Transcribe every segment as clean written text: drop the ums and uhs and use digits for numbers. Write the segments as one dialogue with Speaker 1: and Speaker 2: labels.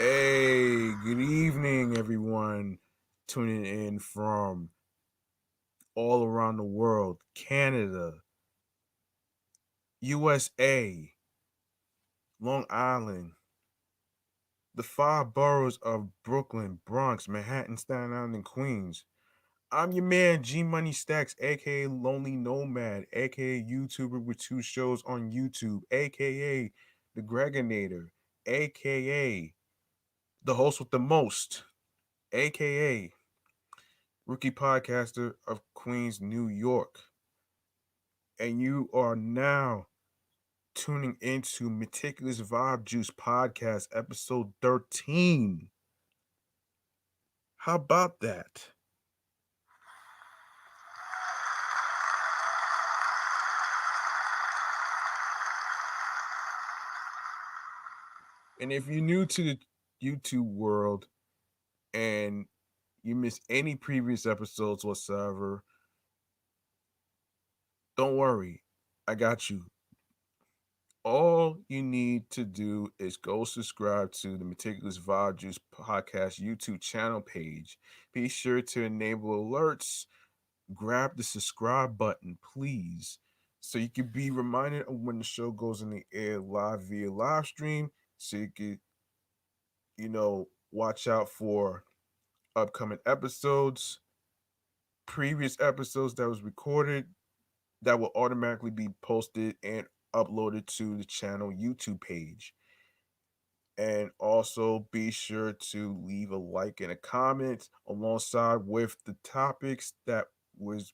Speaker 1: Hey, good evening, everyone tuning in from all around the world, Canada, USA, Long Island, the five boroughs of Brooklyn, Bronx, Manhattan, Staten Island, and Queens. I'm your man, G Money Stacks, aka Lonely Nomad, aka YouTuber with two shows on YouTube, aka The Gregonator, aka the host with the most, aka rookie podcaster of Queens, New York. And you are now tuning into Meticulous Vibe Juice Podcast, episode 13. How about that? And if you're new to the YouTube world and you miss any previous episodes whatsoever, don't worry. I got you. All you need to do is go subscribe to the Meticulous Vibe Juice Podcast YouTube channel page. Be sure to enable alerts. Grab the subscribe button, please, so you can be reminded of when the show goes in the air live via live stream. So you can, watch out for upcoming episodes, previous episodes that was recorded that will automatically be posted and uploaded to the channel YouTube page. And also be sure to leave a like and a comment alongside with the topics that was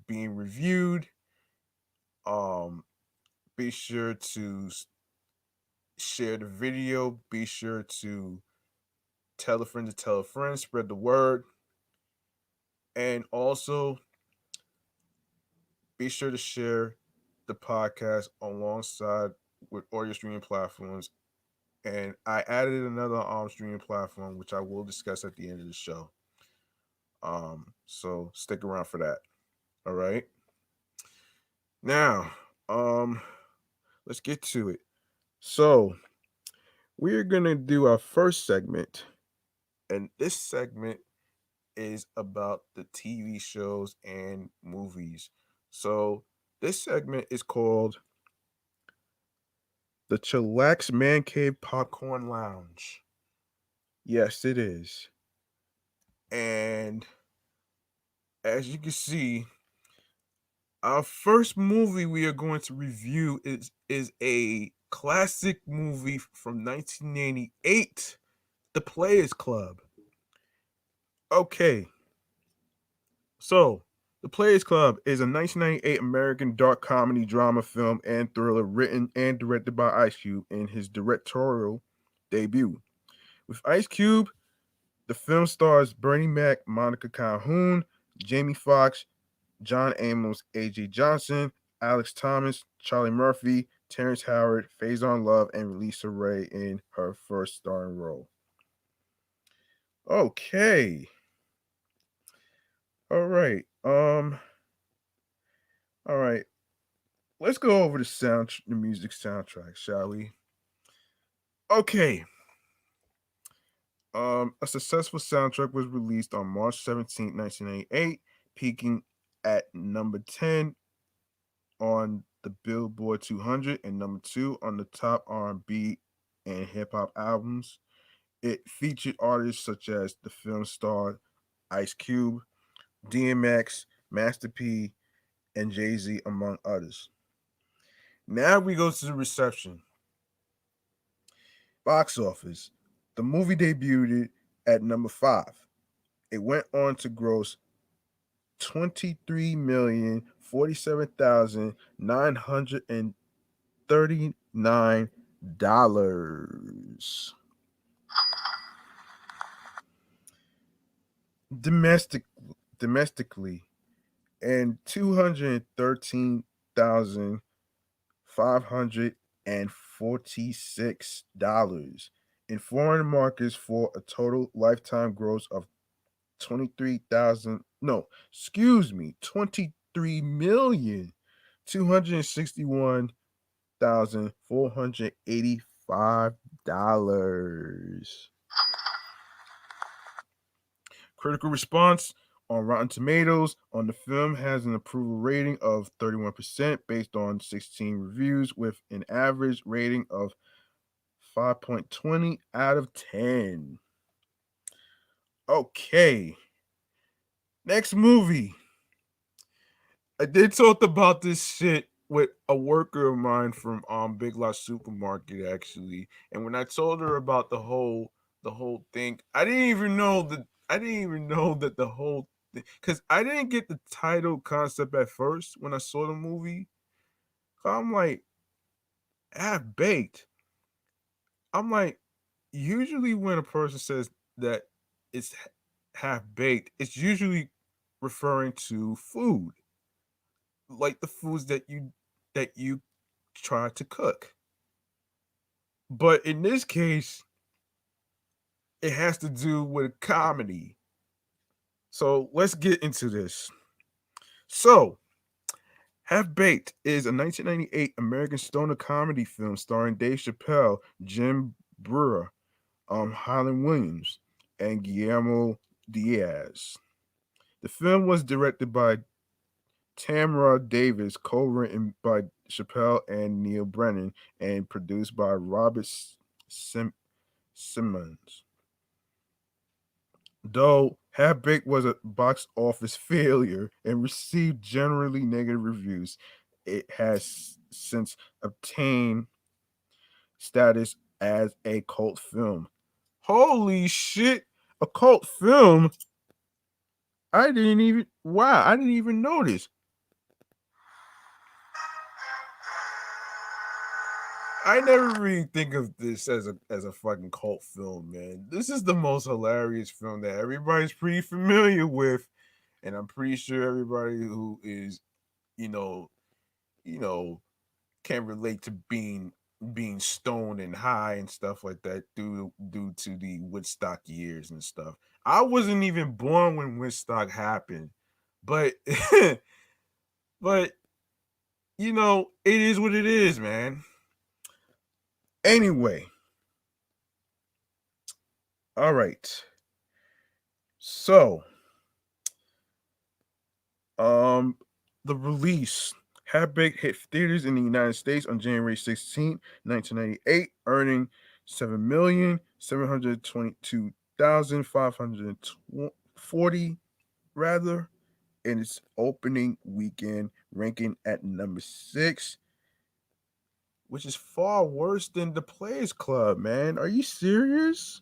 Speaker 1: being reviewed. Um, be sure to share the video. Be sure to tell a friend, spread the word. And also be sure to share the podcast alongside with all your streaming platforms. And I added another streaming platform, which I will discuss at the end of the show. So stick around for that. All right. Now, let's get to it. So we're gonna do our first segment, and this segment is about the TV shows and movies. So this segment is called the Chillax Man Cave Popcorn Lounge. Yes, it is. And as you can see, our first movie we are going to review is a classic movie from 1988, The Players Club. Okay, so The Players Club is a 1998 American dark comedy drama film and thriller written and directed by Ice Cube in his directorial debut. With Ice Cube, the film stars Bernie Mac, Monica Calhoun, Jamie Foxx, John Amos, A.J. Johnson, Alex Thomas, Charlie Murphy, Terrence Howard, Faison Love, and Lisa Ray in her first starring role. Okay. All right. All right. Let's go over the music soundtrack, shall we? Okay. A successful soundtrack was released on March 17th, 1998, peaking at number 10 on the Billboard 200 and number 2 on the top R&B and hip hop albums. It featured artists such as the film star Ice Cube, DMX, Master P, and Jay-Z, among others. Now we go to the reception. Box office. The movie debuted at number 5. It went on to gross 23,047,939. Domestic domestically, and 213,546 in foreign markets, for a total lifetime gross of 23,000 no, excuse me, 23,261,485 dollars. Critical response on Rotten Tomatoes on the film has an approval rating of 31% based on 16 reviews with an average rating of 5.20 out of 10. Okay, next movie. I did talk about this shit with a worker of mine from Big Lots Supermarket actually, and when I told her about the whole thing, I didn't even know that the whole thing, because I didn't get the title concept at first when I saw the movie. I'm like, half baked. I'm like, usually when a person says that it's half baked, it's usually referring to food, like the foods that you try to cook. But in this case, it has to do with comedy. So let's get into this. So, Half Baked is a 1998 American stoner comedy film starring Dave Chappelle, Jim Brewer, Highland Williams, and Guillermo Diaz. The film was directed by Tamara Davis, co-written by Chappelle and Neil Brennan, and produced by Robert Simmons. Though Half Baked was a box office failure and received generally negative reviews, it has since obtained status as a cult film. Holy shit! A cult film? I didn't even notice. I never really think of this as a fucking cult film, man. This is the most hilarious film that everybody's pretty familiar with, and I'm pretty sure everybody who is, you know, you know, can relate to being stoned and high and stuff like that due to the Woodstock years and stuff. I wasn't even born when Woodstock happened, but but it is what it is, man. Anyway, all right. So, um, the release Half Baked hit theaters in the United States on January 16th, 1998, earning 7,722,540 rather in its opening weekend, ranking at number 6, which is far worse than the Players Club, man. Are you serious?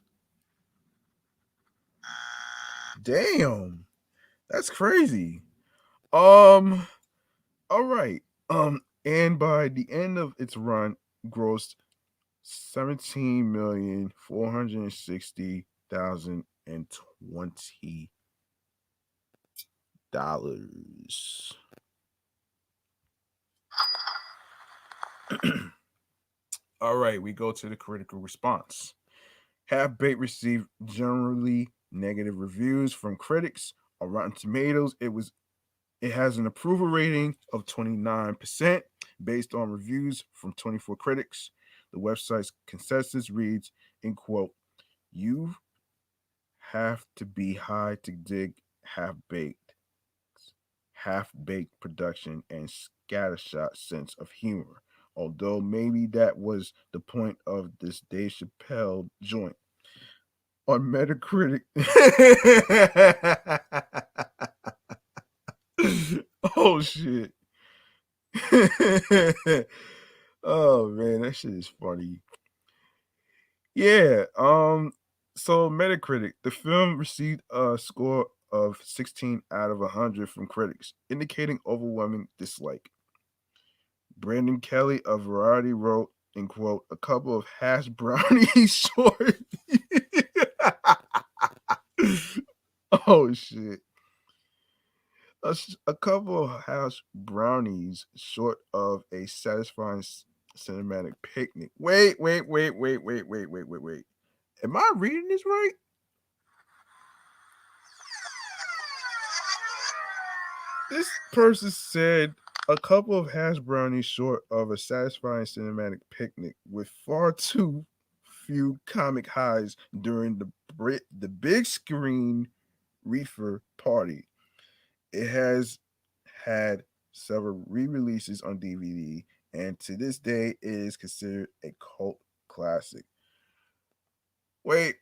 Speaker 1: Damn. That's crazy. Um all right. And by the end of its run, grossed 17,460,020 dollars. All right, we go to the critical response. Half Baked received generally negative reviews from critics. On Rotten Tomatoes, it has an approval rating of 29% based on reviews from 24 critics. The website's consensus reads, in quote, "You have to be high to dig Half Baked, half baked production and scattershot sense of humor. Although maybe that was the point of this Dave Chappelle joint." On Metacritic. Oh shit. Oh man, that shit is funny. Yeah. So Metacritic, the film received a score of 16 out of 100 from critics, indicating overwhelming dislike. Brandon Kelly of Variety wrote, in quote, "A couple of hash brownies short." Oh shit. A couple of house brownies short of a satisfying cinematic picnic. Wait. Am I reading this right? This person said a couple of hash brownies short of a satisfying cinematic picnic with far too few comic highs during the big screen Reefer Party. It has had several re-releases on DVD, and to this day, it is considered a cult classic. Wait.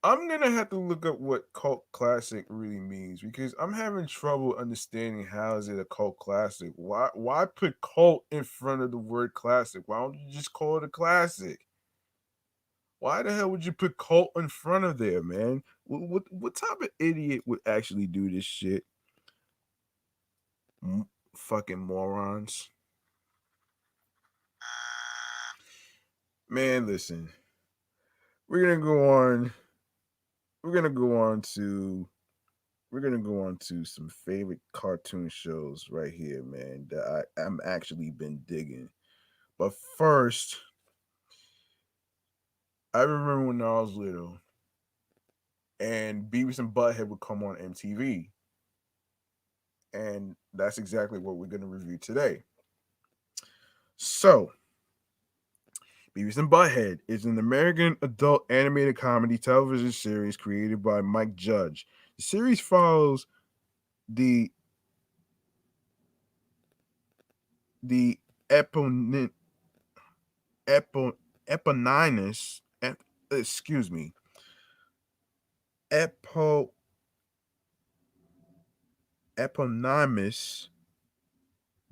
Speaker 1: I'm gonna have to look up what cult classic really means because I'm having trouble understanding how is it a cult classic. Why put cult in front of the word classic? Why don't you just call it a classic? Why the hell would you put cult in front of there, man? What type of idiot would actually do this shit? Fucking morons. Man, listen. We're gonna go on. We're gonna go on to we're gonna go on to some favorite cartoon shows right here, man, that I'm actually been digging. But first, I remember when I was little and Beavis and Butthead would come on MTV. And that's exactly what we're gonna review today. So, Beavis and Butthead is an American adult animated comedy television series created by Mike Judge. The series follows the the eponym Eponymous, excuse me, Epo, Eponymous,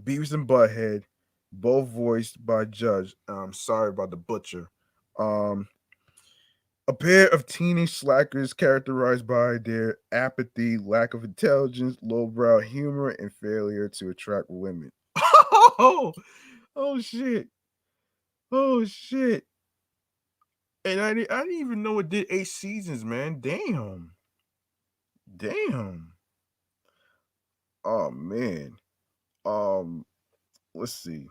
Speaker 1: Beavis and Butthead, both voiced by Judge. Sorry about the butcher. Um, a pair of teenage slackers characterized by their apathy, lack of intelligence, lowbrow humor, and failure to attract women. Oh, oh shit. Oh shit. And I didn't even know it did 8 seasons, man. Damn. Damn. Oh man. Um, let's see.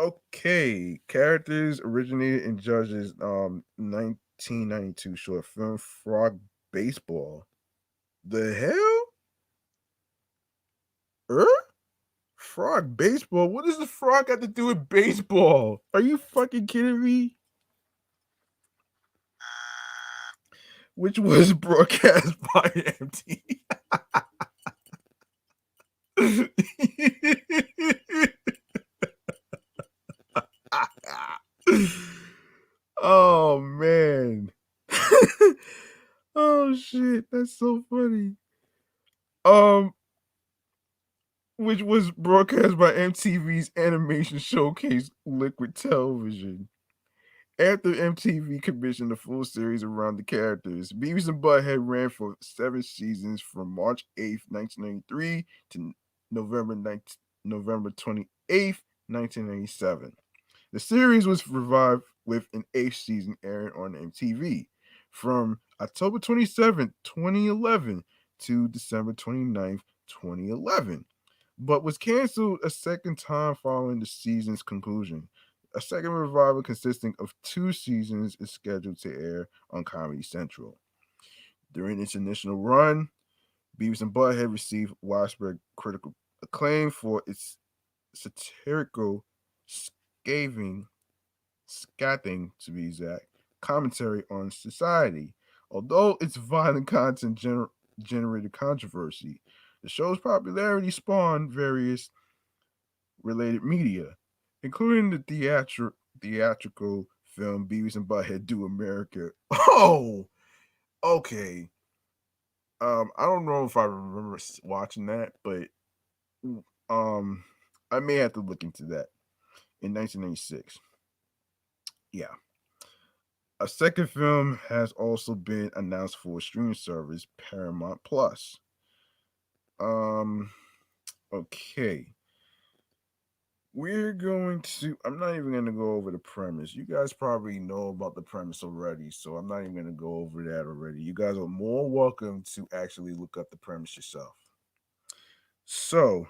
Speaker 1: Okay, characters originated in Judge's 1992 short film Frog Baseball. The hell? Er? Frog Baseball? What does the frog have to do with baseball? Are you fucking kidding me? Which was broadcast by MTV. Oh man. Oh shit, that's so funny. Um, which was broadcast by MTV's animation showcase Liquid Television. After MTV commissioned a full series around the characters, Beavis and Butthead ran for 7 seasons from March 8th, 1993 to November 28th, 1997. The series was revived with an 8th season airing on MTV from October 27th, 2011 to December 29th, 2011, but was canceled a second time following the season's conclusion. A second revival consisting of 2 seasons is scheduled to air on Comedy Central. During its initial run, Beavis and Butthead received widespread critical acclaim for its satirical, scathing scathing to be exact, commentary on society. Although its violent content generated controversy, the show's popularity spawned various related media, including the theatrical film Beavis and Butthead Do America. Oh, okay. I don't know if I remember watching that, but um, I may have to look into that in 1996. Yeah. A second film has also been announced for a streaming service, Paramount Plus. Um, okay. We're going to. I'm not even going to go over the premise. You guys probably know about the premise already, so I'm not even going to go over that already. You guys are more welcome to actually look up the premise yourself. So,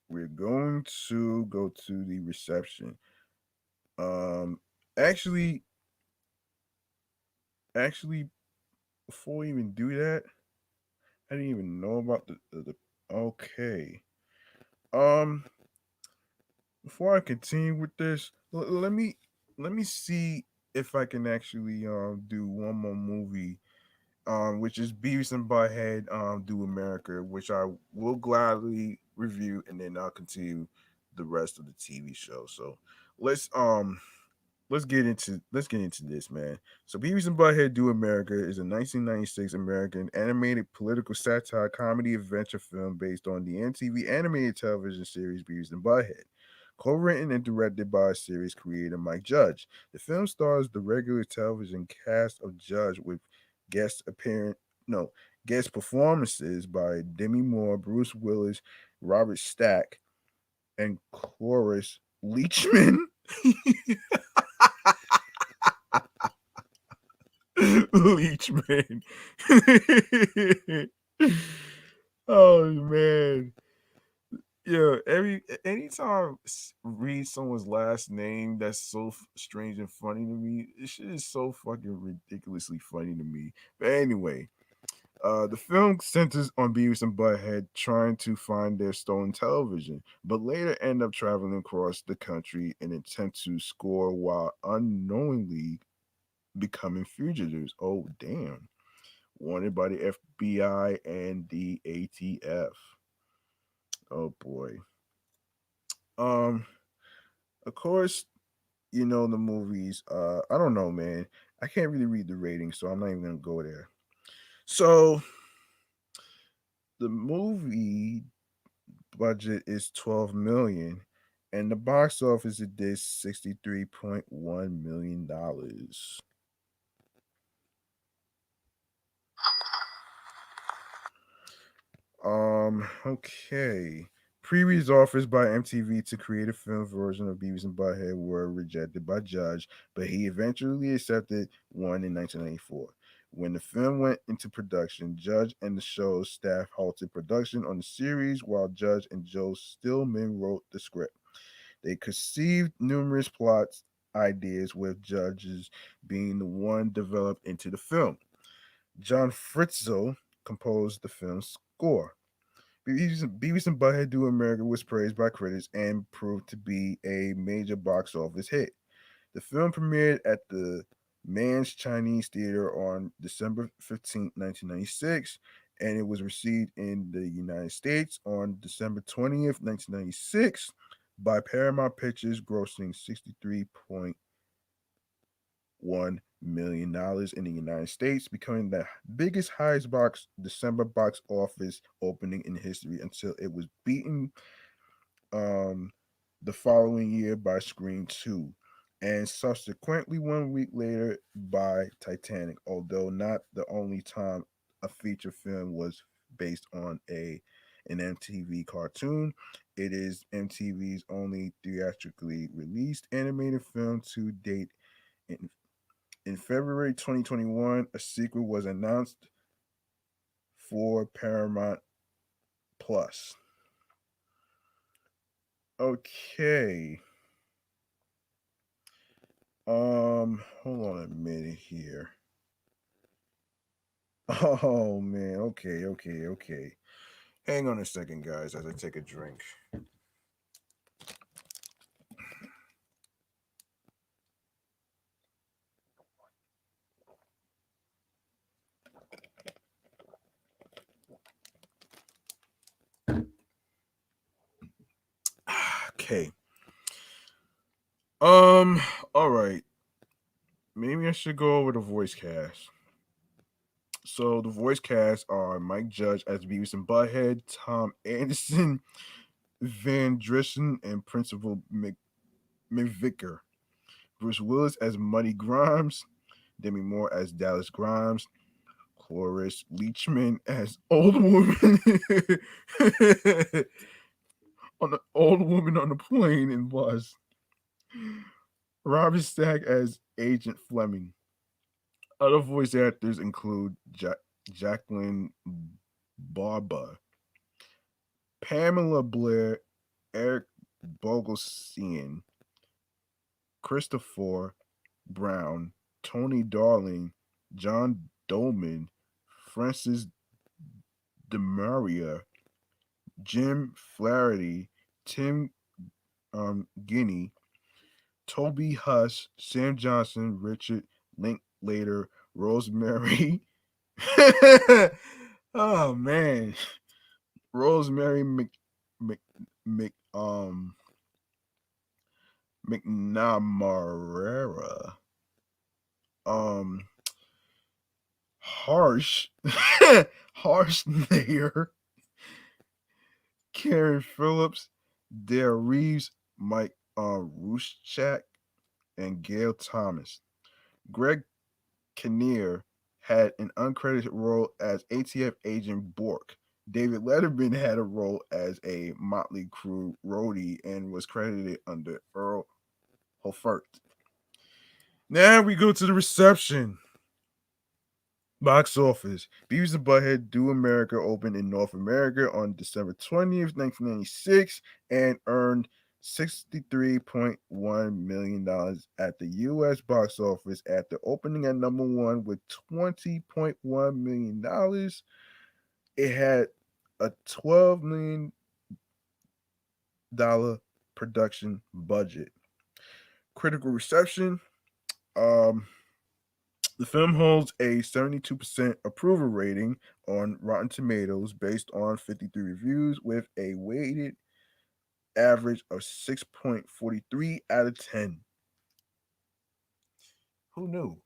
Speaker 1: we're going to go to the reception. Um, actually, actually, before we even do that, I didn't even know about the okay. Um, Before I continue with this, let me see if I can actually do one more movie, which is Beavis and Butthead Do America, which I will gladly review, and then I'll continue the rest of the TV show. So let's um let's get into this, man. So Beavis and Butthead Do America is a 1996 American animated political satire comedy adventure film based on the MTV animated television series Beavis and Butthead. Co-written and directed by series creator Mike Judge. The film stars the regular television cast of Judge with guest appearance no guest performances by Demi Moore, Bruce Willis, Robert Stack, and Cloris Leachman. Leachman. Oh man. Yeah, anytime read someone's last name that's so strange and funny to me, this shit is so fucking ridiculously funny to me. But anyway, the film centers on Beavis and Butthead trying to find their stolen television, but later end up traveling across the country in an attempt to score while unknowingly becoming fugitives. Oh damn. Wanted by the FBI and the ATF. Oh boy. Um, of course, the movies. I don't know, man. I can't really read the ratings, so I'm not even gonna go there. So the movie budget is 12 million, and the box office it did $63.1 million. Okay. Previous offers by MTV to create a film version of Beavis and Butthead were rejected by Judge, but he eventually accepted one in 1994. When the film went into production, Judge and the show's staff halted production on the series while Judge and Joe Stillman wrote the script. They conceived numerous plot ideas, with Judge's being the one developed into the film. John Fritzl composed the film's score. Beavis and Butthead Do America was praised by critics and proved to be a major box office hit. The film premiered at the Man's Chinese Theater on December 15th, 1996, and it was received in the United States on December 20th, 1996 by Paramount Pictures, grossing $63.1 million in the United States, becoming the biggest highest box December box office opening in history until it was beaten um, the following year by Scream 2, and subsequently 1 week later by Titanic, although not the only time a feature film was based on an MTV cartoon. It is MTV's only theatrically released animated film to date. In February 2021, a sequel was announced for Paramount Plus. Okay. Hold on a minute here. Oh man, okay. Hang on a second, guys, as I take a drink. Okay. Um, all right. Maybe I should go over the voice cast. So the voice cast are Mike Judge as Beavis and Butthead, Tom Anderson, Van Drissen, and Principal McVicker. Bruce Willis as Muddy Grimes, Demi Moore as Dallas Grimes, Cloris Leachman as old woman on the old woman on the plane and bus. Robert Stack as Agent Fleming. Other voice actors include Jacqueline Barba, Pamela Blair, Eric Bogosian, Christopher Brown, Tony Darling, John Dolman, Francis DeMaria, Jim Flaherty, Tim Guinea, Toby Huss, Sam Johnson, Richard Linklater, Rosemary. Oh man, Rosemary Mc, Mc McNamara, um, Harsh, Harsh Nair, Karen Phillips, Dale Reeves, Mike Rushchak, and Gail Thomas. Greg Kinnear had an uncredited role as ATF agent Bork. David Letterman had a role as a Motley Crue roadie and was credited under Earl Hofert. Now we go to the reception. Box office. Beavis and Butthead Do America opened in North America on December 20th, 1996, and earned $63.1 million at the U.S. box office after opening at number one with $20.1 million. It had a $12 million production budget. Critical reception. Um, The film holds a 72% approval rating on Rotten Tomatoes based on 53 reviews with a weighted average of 6.43 out of 10. Who knew?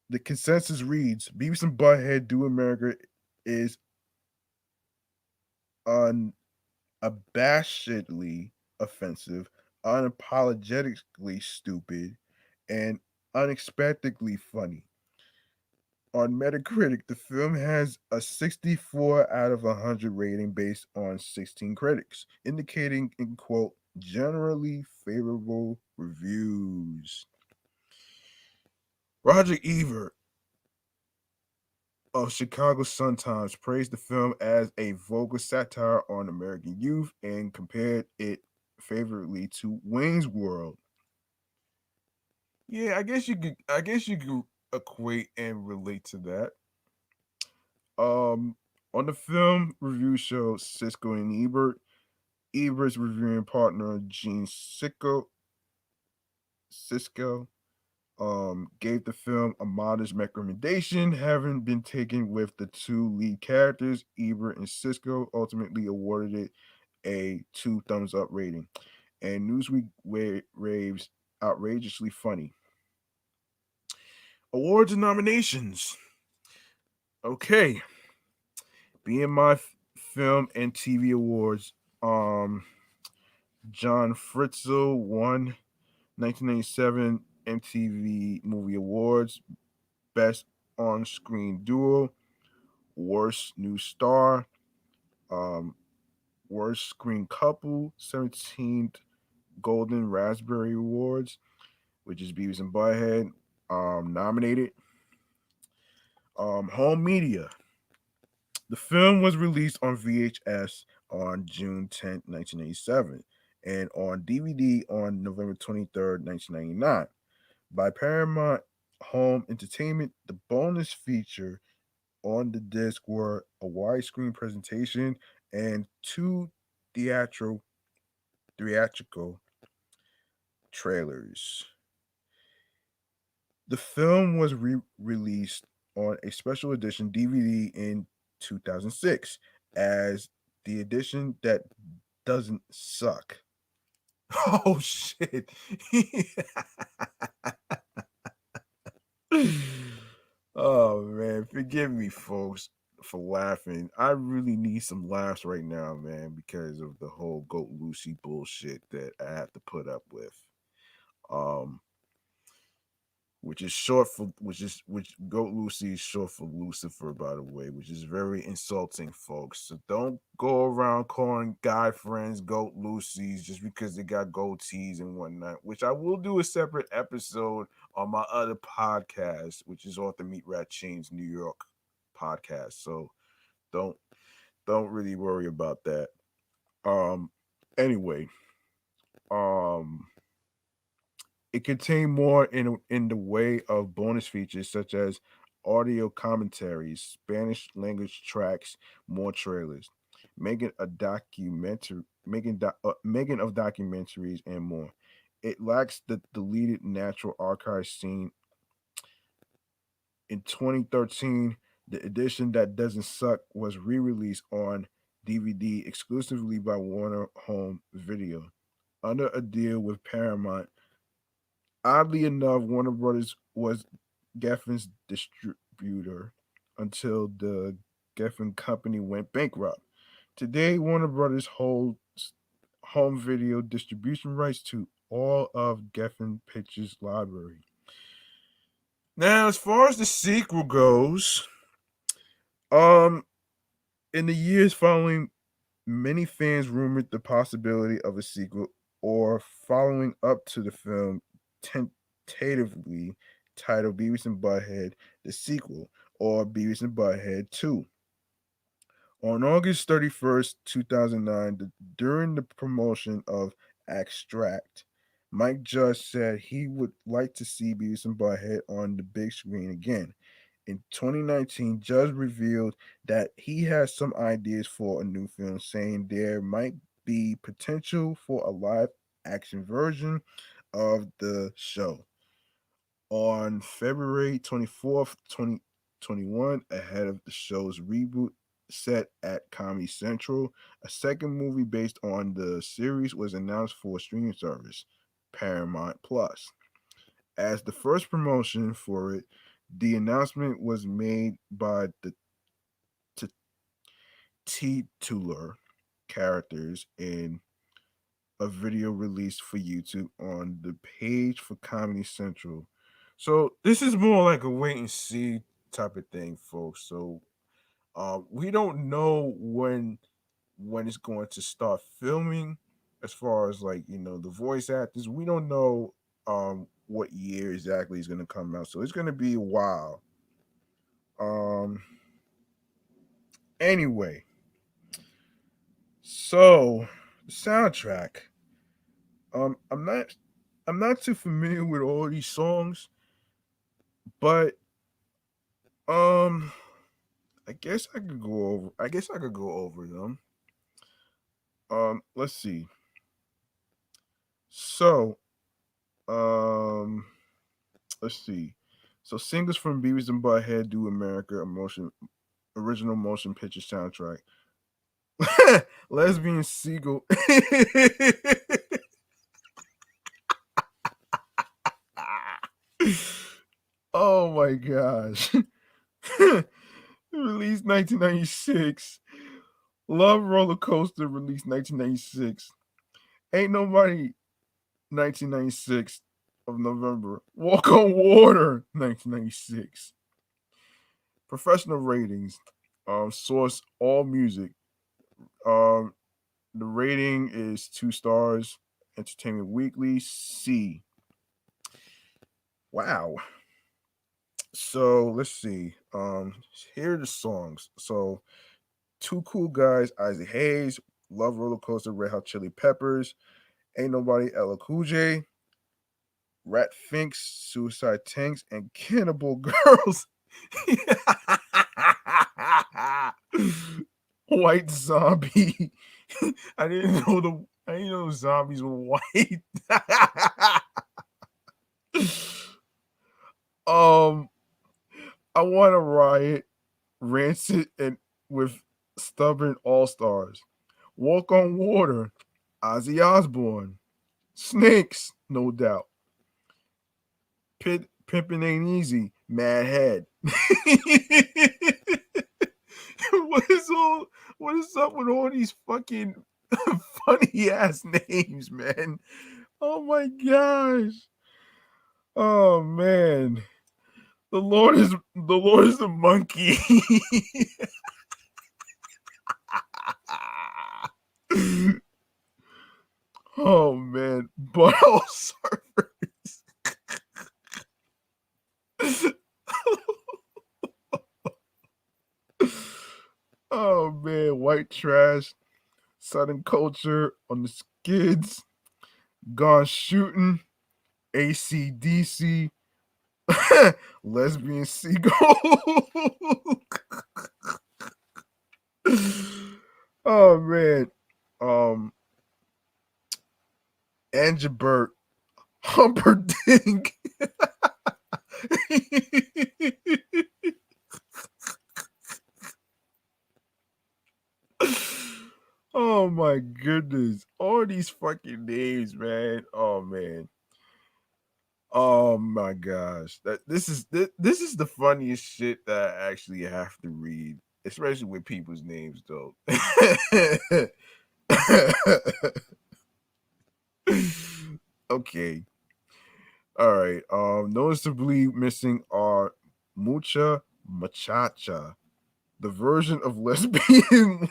Speaker 1: The consensus reads Beavis and Butthead Do America is unabashedly offensive, unapologetically stupid, and unexpectedly funny. On Metacritic, the film has a 64 out of 100 rating based on 16 critics, indicating, in quote, generally favorable reviews. Roger Ebert of Chicago Sun-Times praised the film as a vulgar satire on American youth and compared it favorably to Wayne's World. Yeah, I guess you could equate and relate to that. Um, on the film review show Cisco and Ebert's reviewing partner Gene Cisco gave the film a modest recommendation, having been taken with the two lead characters. Ebert and Cisco ultimately awarded it a two thumbs up rating, and Newsweek raves outrageously funny. Awards and nominations. Okay, BMI Film and TV Awards. Um, John Fritzl won 1997 MTV Movie Awards Best On Screen Duo, Worst New Star, um, Worst Screen Couple, 17th Golden Raspberry Awards, which is Beavis and Butthead, nominated. Home Media. The film was released on VHS on June 10th, 1987, and on DVD on November 23rd, 1999. By Paramount Home Entertainment, the bonus feature on the disc were a widescreen presentation and two theatrical theatrical trailers. The film was released on a special edition DVD in 2006 as the edition that doesn't suck. Oh shit. Oh man, forgive me folks for laughing. I really need some laughs right now, man, because of the whole Goat Lucy bullshit that I have to put up with. Um which is short for which Goat Lucy is short for Lucifer, by the way, which is very insulting, folks. So don't go around calling guy friends Goat Lucy's just because they got goatees and whatnot. Which I will do a separate episode on my other podcast, which is off the Meat Rat Chains New York podcast. So don't don't really worry about that. Um anyway, um it contained more in the way of bonus features such as audio commentaries, Spanish language tracks, more trailers. making of documentaries, and more. It lacks the deleted natural archive scene. In 2013, the edition that doesn't suck was re-released on DVD exclusively by Warner Home Video under a deal with Paramount. Oddly enough, Warner Brothers was Geffen's distributor until the Geffen company went bankrupt. Today, Warner Brothers holds home video distribution rights to all of Geffen Pictures' library. Now, as far as the sequel goes, um, in the years following, many fans rumored the possibility of a sequel or following up to the film, tentatively titled Beavis and Butthead: The Sequel or Beavis and Butthead 2. On August 31st, 2009, during the promotion of Extract, Mike Judge said he would like to see Beavis and Butthead on the big screen again. In 2019, Judge revealed that he has some ideas for a new film, saying there might be potential for a live action version of the show. On February 24th, 2021, ahead of the show's reboot set at Comedy Central, a second movie based on the series was announced for streaming service, Paramount Plus. As the first promotion for it, the announcement was made by the titular characters in a video released for YouTube on the page for Comedy Central. So this is more like a wait and see type of thing, folks. So we don't know when it's going to start filming. As far as like the voice actors, we don't know what year exactly is going to come out. So it's going to be a while. Um. Anyway, so the soundtrack. Um. I'm not. I'm not too familiar with all these songs, but um. I guess I could go over. I guess I could go over them. Let's see. So, um, let's see. So, singers from Beavis and Butthead Do America, a motion original motion picture soundtrack. Lesbian Seagull. Oh my gosh. Released 1996. Love Roller Coaster released 1996. Ain't Nobody 1996 of November. Walk on Water 1996. Professional ratings. Source All Music. Um the rating is 2 stars. Entertainment Weekly C. Wow. So let's see. Here are the songs. So Two Cool Guys, Isaac Hayes, Love Roller Coaster, Red Hot Chili Peppers, Ain't Nobody, Ella Cool J, Rat Finks, Suicide Tanks, and Cannibal Girls. White Zombie. I didn't know zombies were white. um, I want to riot, Rancid, and with Stubborn All Stars. Walk on Water, Ozzy Osbourne. Snakes, no doubt. Pimpin' Ain't Easy, Mad Head. what is all? What is up with all these fucking funny ass names, man? Oh my gosh. Oh man. The Lord is a monkey. Oh man, butthole surfers. Oh man, white trash, Southern culture on the skids, gone shooting, ACDC, lesbian seagull. Oh man. Um Angelbert Humperdinck. Oh my goodness. All these fucking names, man. Oh man. Oh my gosh. This is the funniest shit that I actually have to read, especially with people's names though. Okay. All right. Noticeably missing are mucha muchacha, the version of lesbian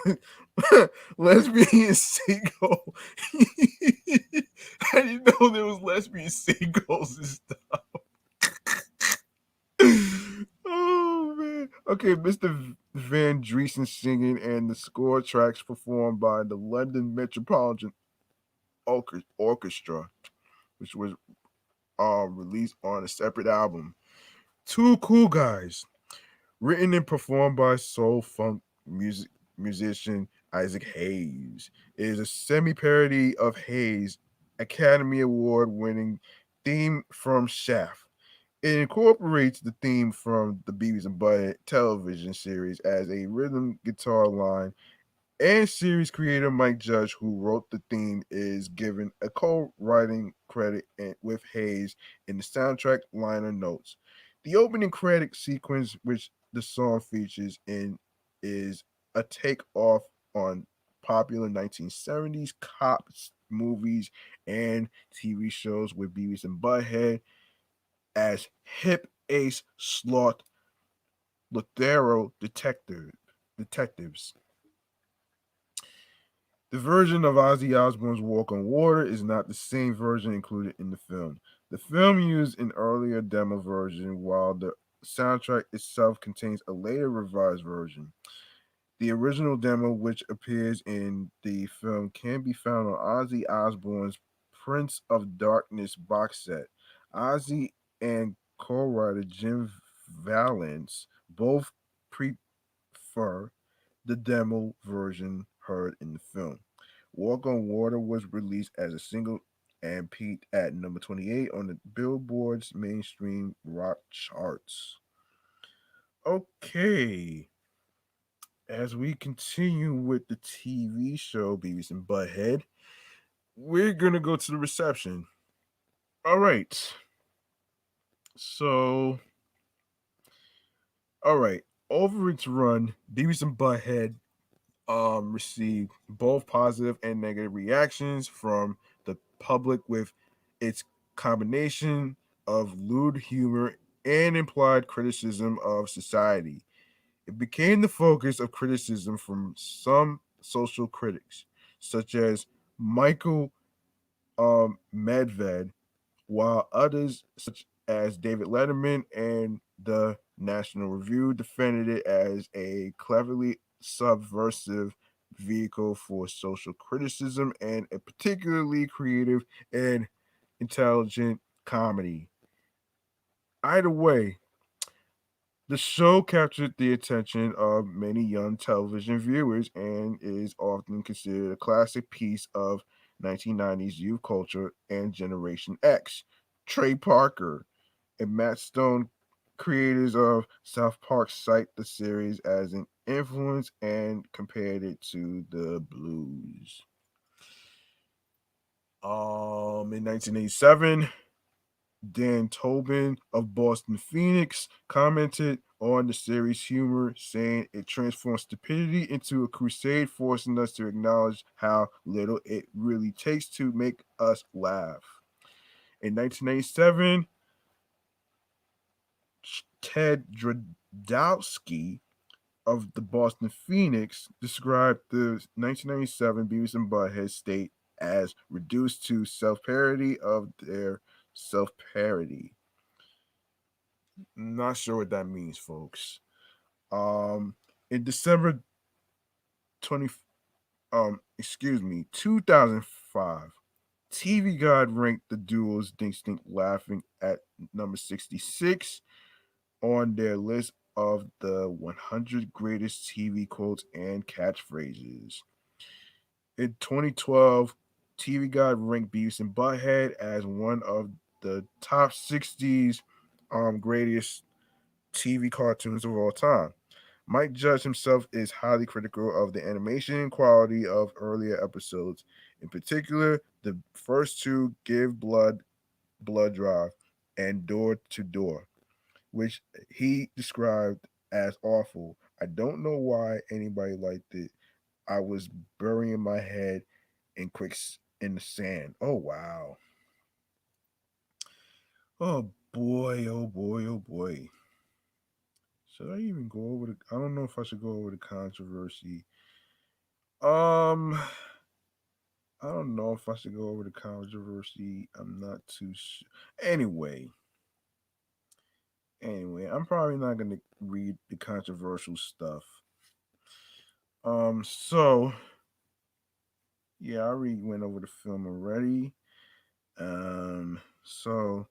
Speaker 1: lesbian single. I didn't know there was lesbian singles and stuff. Oh man. Okay, Mr. Van Driesen singing and the score tracks performed by the London Metropolitan Orchestra, which was released on a separate album. Two Cool Guys, written and performed by soul funk musician Isaac Hayes, is a semi-parody of Hayes' Academy Award winning theme from Shaft. It incorporates the theme from the Beavis and Butthead television series as a rhythm guitar line, and series creator Mike Judge, who wrote the theme, is given a co-writing credit with Hayes in the soundtrack liner notes. The opening credit sequence, which the song features in, is a takeoff on popular 1970s cops movies and TV shows with Beavis and Butthead as hip ace slot Lothario detectives. The version of Ozzy Osbourne's Walk on Water is not the same version included in the film. The film used an earlier demo version, while the soundtrack itself contains a later revised version. The original demo, which appears in the film, can be found on Ozzy Osbourne's Prince of Darkness box set. Ozzy and co-writer Jim Valance both prefer the demo version heard in the film. Walk on Water was released as a single and peaked at number 28 on the Billboard's mainstream rock charts. Okay, as we continue with the TV show Beavis and Butthead, we're gonna go to the reception. All right, so all right, over its run, Beavis and Butthead received both positive and negative reactions from the public, with its combination of lewd humor and implied criticism of society. It became the focus of criticism from some social critics, such as Michael Medved, while others, such as David Letterman and the National Review, defended it as a cleverly subversive vehicle for social criticism and a particularly creative and intelligent comedy. Either way, the show captured the attention of many young television viewers and is often considered a classic piece of 1990s youth culture and Generation X. Trey Parker and Matt Stone, creators of South Park, cite the series as an influence and compared it to the Blues. In 1987, Dan Tobin of Boston Phoenix commented on the series' humor, saying it transforms stupidity into a crusade, forcing us to acknowledge how little it really takes to make us laugh. In 1997, Ted Drodowski of the Boston Phoenix described the 1997 Beavis and Butthead state as reduced to self-parody of their self-parody. Not sure what that means, folks. Um, in December 20, 2005, TV Guide ranked the duo's Distinct Laughing at number 66 on their list of the 100 greatest TV quotes and catchphrases. In 2012, TV Guide ranked Beavis and Butthead as one of the top 60s greatest TV cartoons of all time. Mike Judge himself is highly critical of the animation quality of earlier episodes. In particular, the first two, Give Blood, Blood Drive, and Door to Door, which he described as awful. I don't know why anybody liked it. I was burying my head in the sand. Oh wow. Oh boy, oh boy, oh boy. Should I even go over the I don't know if I should go over the controversy. Um I don't know if I should go over the controversy. I'm not too sure. Anyway, I'm probably not gonna read the controversial stuff. So yeah, I already went over the film already. So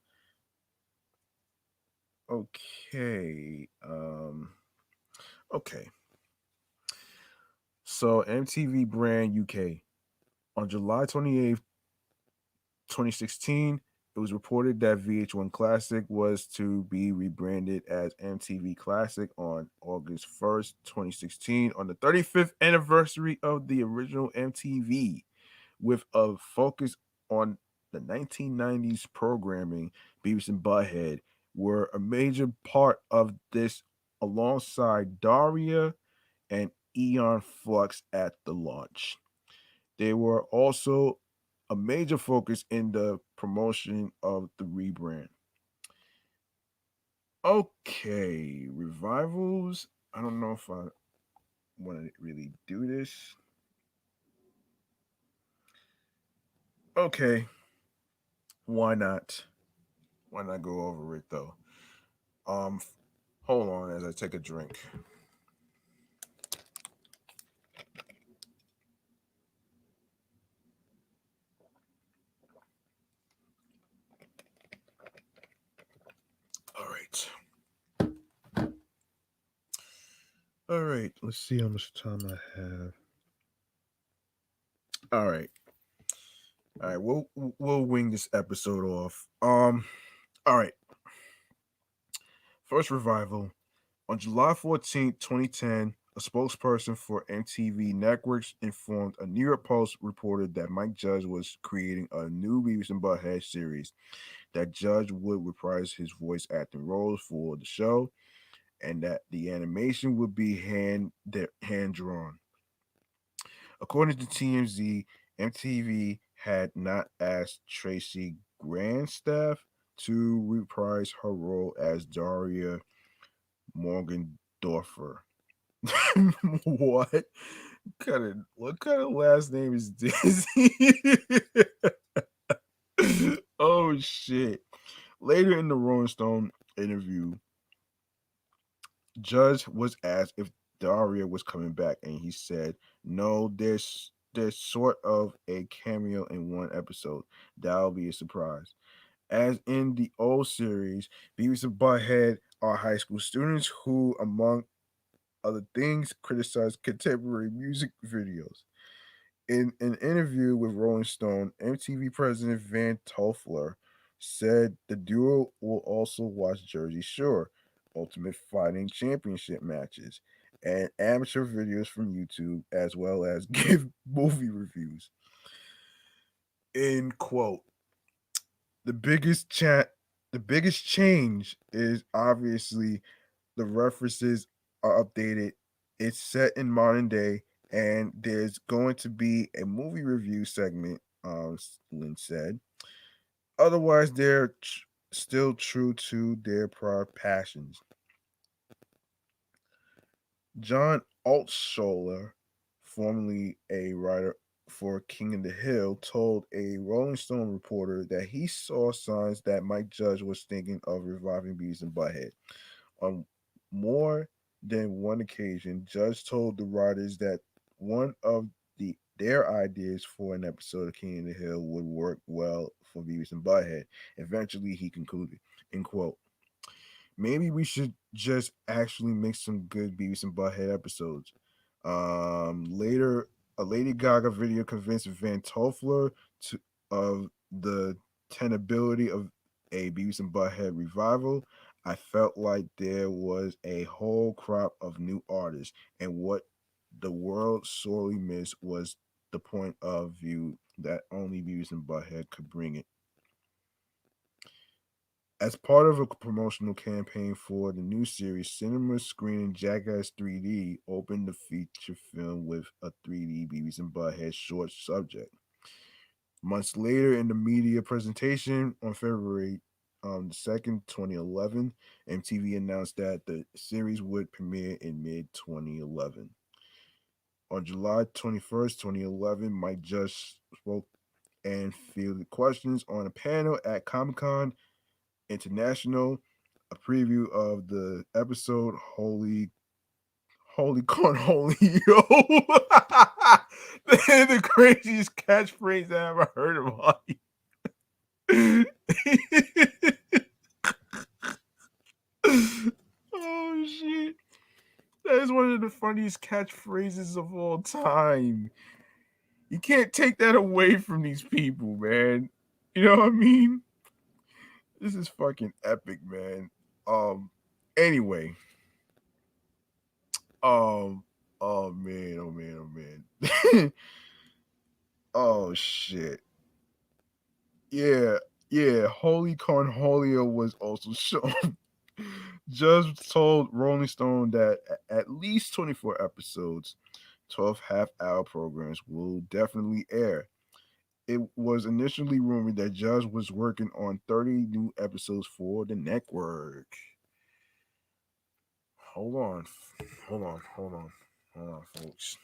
Speaker 1: okay. Okay. So MTV Brand UK on July 28th, 2016, it was reported that VH1 Classic was to be rebranded as MTV Classic on August 1st, 2016, on the 35th anniversary of the original MTV, with a focus on the 1990s programming. Beavis and Butthead were a major part of this alongside Daria and Eon Flux at the launch. They were also a major focus in the promotion of the rebrand. Okay, revivals. I don't know if I want to really do this. Okay, why not? Why not go over it though? Um, hold on as I take a drink. All right, all right. Let's see how much time I have. All right, all right. We'll wing this episode off. All right. First revival. On July 14th, 2010, a spokesperson for MTV Networks informed a New York Post reported that Mike Judge was creating a new Beavis and Butthead series, that Judge would reprise his voice acting roles for the show, and that the animation would be hand drawn. According to TMZ, MTV had not asked Tracy Grandstaff to reprise her role as Daria Morgendorfer. What? What kind of last name is this? Oh shit. Later in the Rolling Stone interview, Judge was asked if Daria was coming back, and he said, "No, there's sort of a cameo in one episode. That'll be a surprise." As in the old series, Beavis and Butthead are high school students who, among other things, criticize contemporary music videos. In an interview with Rolling Stone, MTV president Van Toffler said the duo will also watch Jersey Shore, Ultimate Fighting Championship matches, and amateur videos from YouTube, as well as give movie reviews. End quote. The the biggest change is obviously the references are updated. It's set in modern day, and there's going to be a movie review segment. Lynn said. Otherwise, they're still true to their prior passions. John Altshuler, formerly a writer for King of the Hill, told a Rolling Stone reporter that he saw signs that Mike Judge was thinking of reviving Beavis and Butthead. On more than one occasion, Judge told the writers that one of their ideas for an episode of King of the Hill would work well for Beavis and Butthead. Eventually, he concluded, end quote, maybe we should just actually make some good Beavis and Butthead episodes. Later, A Lady Gaga video convinced Van Toffler to of the tenability of a Beavis and Butthead revival. I felt like there was a whole crop of new artists, and what the world sorely missed was the point of view that only Beavis and Butthead could bring it. As part of a promotional campaign for the new series, cinema screening Jackass 3D opened the feature film with a 3D Beavis and Butthead short subject. Months later, in the media presentation on February 2nd, 2011, MTV announced that the series would premiere in mid 2011. On July 21st, 2011, Mike Judge spoke and fielded questions on a panel at Comic Con International. A preview of the episode Holy Cornholio. The craziest catchphrase I ever heard of my Oh shit. That is one of the funniest catchphrases of all time. You can't take that away from these people, man. You know what I mean? This is fucking epic, man. Um anyway, um oh man, oh man, oh man. Oh shit. Yeah, yeah. Holy Cornholio was also shown. Just told Rolling Stone that at least 24 episodes, 12 half-hour programs will definitely air. It was initially rumored that Judge was working on 30 new episodes for the network. Hold on, hold on, hold on, hold on, folks.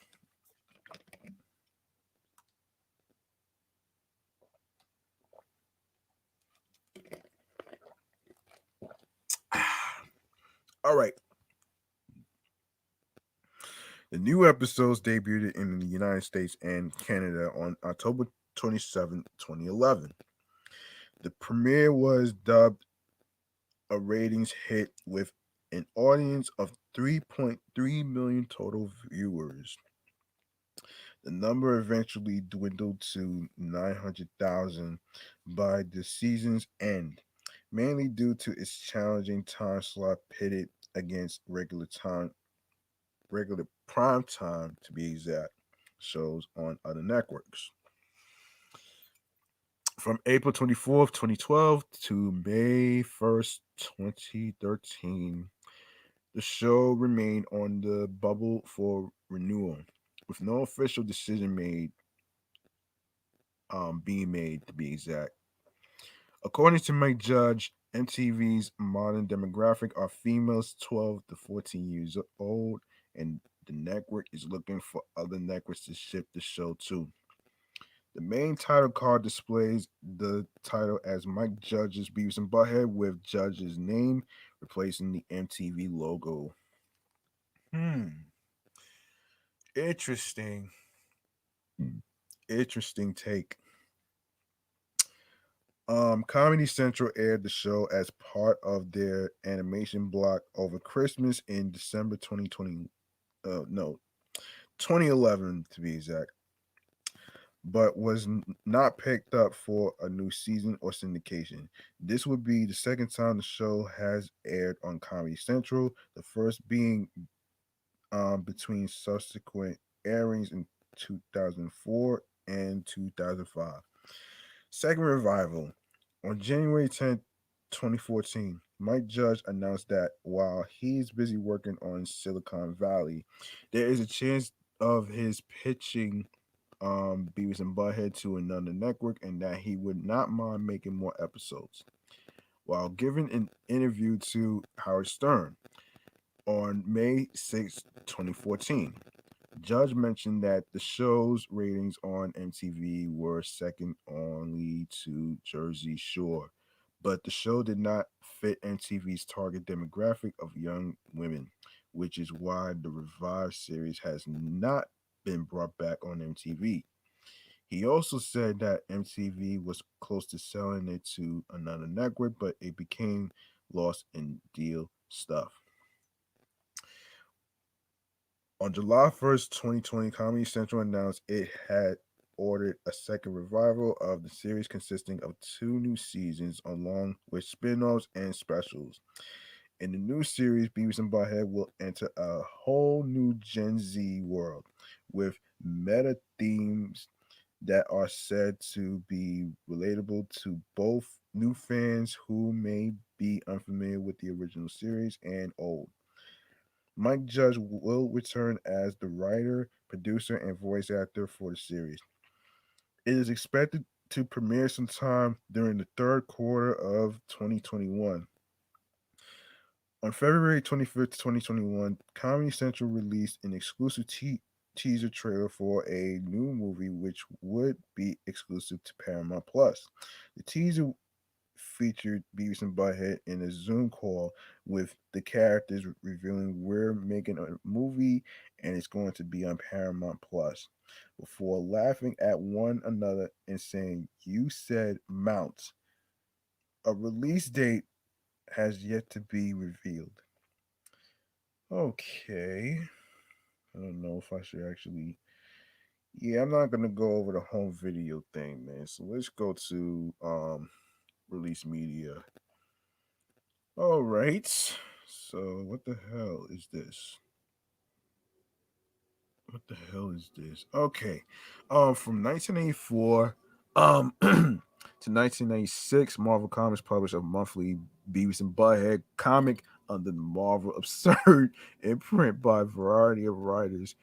Speaker 1: All right. The new episodes debuted in the United States and Canada on October 27th, 2011. The premiere was dubbed a ratings hit with an audience of 3.3 million total viewers. The number eventually dwindled to 900,000 by the season's end, mainly due to its challenging time slot pitted against regular prime time to be exact, shows on other networks. From April 24th, 2012 to May 1st, 2013, the show remained on the bubble for renewal, with no official decision being made to be exact. According to Mike Judge, MTV's modern demographic are females 12 to 14 years old, and the network is looking for other networks to ship the show to. The main title card displays the title as Mike Judge's Beavis and Butthead with Judge's name replacing the MTV logo. Hmm. Interesting. Interesting take. Comedy Central aired the show as part of their animation block over Christmas in December 2020. No, 2011 to be exact, but was not picked up for a new season or syndication. This would be the second time the show has aired on Comedy Central, the first being between subsequent airings in 2004 and 2005. Second revival. On January 10th, 2014, Mike Judge announced that while he's busy working on Silicon Valley, there is a chance of his pitching Beavis and Butthead to another network and that he would not mind making more episodes. While giving an interview to Howard Stern on May 6th, 2014, Judge mentioned that the show's ratings on MTV were second only to Jersey Shore, but the show did not fit MTV's target demographic of young women, which is why the revived series has not been brought back on MTV. He also said that MTV was close to selling it to another network, but it became lost in deal stuff. On July 1st, 2020, Comedy Central announced it had ordered a second revival of the series consisting of two new seasons along with spin-offs and specials. In the new series, Beavis and Butthead will enter a whole new Gen Z world with meta themes that are said to be relatable to both new fans who may be unfamiliar with the original series and old. Mike Judge will return as the writer, producer, and voice actor for the series. It is expected to premiere sometime during the third quarter of 2021. On February 25th, 2021, Comedy Central released an exclusive teaser trailer for a new movie which would be exclusive to Paramount Plus. The teaser featured Beavis and Butthead in a Zoom call with the characters revealing we're making a movie and it's going to be on Paramount Plus before laughing at one another and saying, "You said Mount." A release date has yet to be revealed. Okay. I don't know if I should actually. Yeah, I'm not gonna go over the home video thing, man. So let's go to release media. All right. So what the hell is this? What the hell is this? Okay. From 1984 to 1996, Marvel Comics published a monthly Beavis and Butthead comic under the Marvel Absurd imprint by a variety of writers,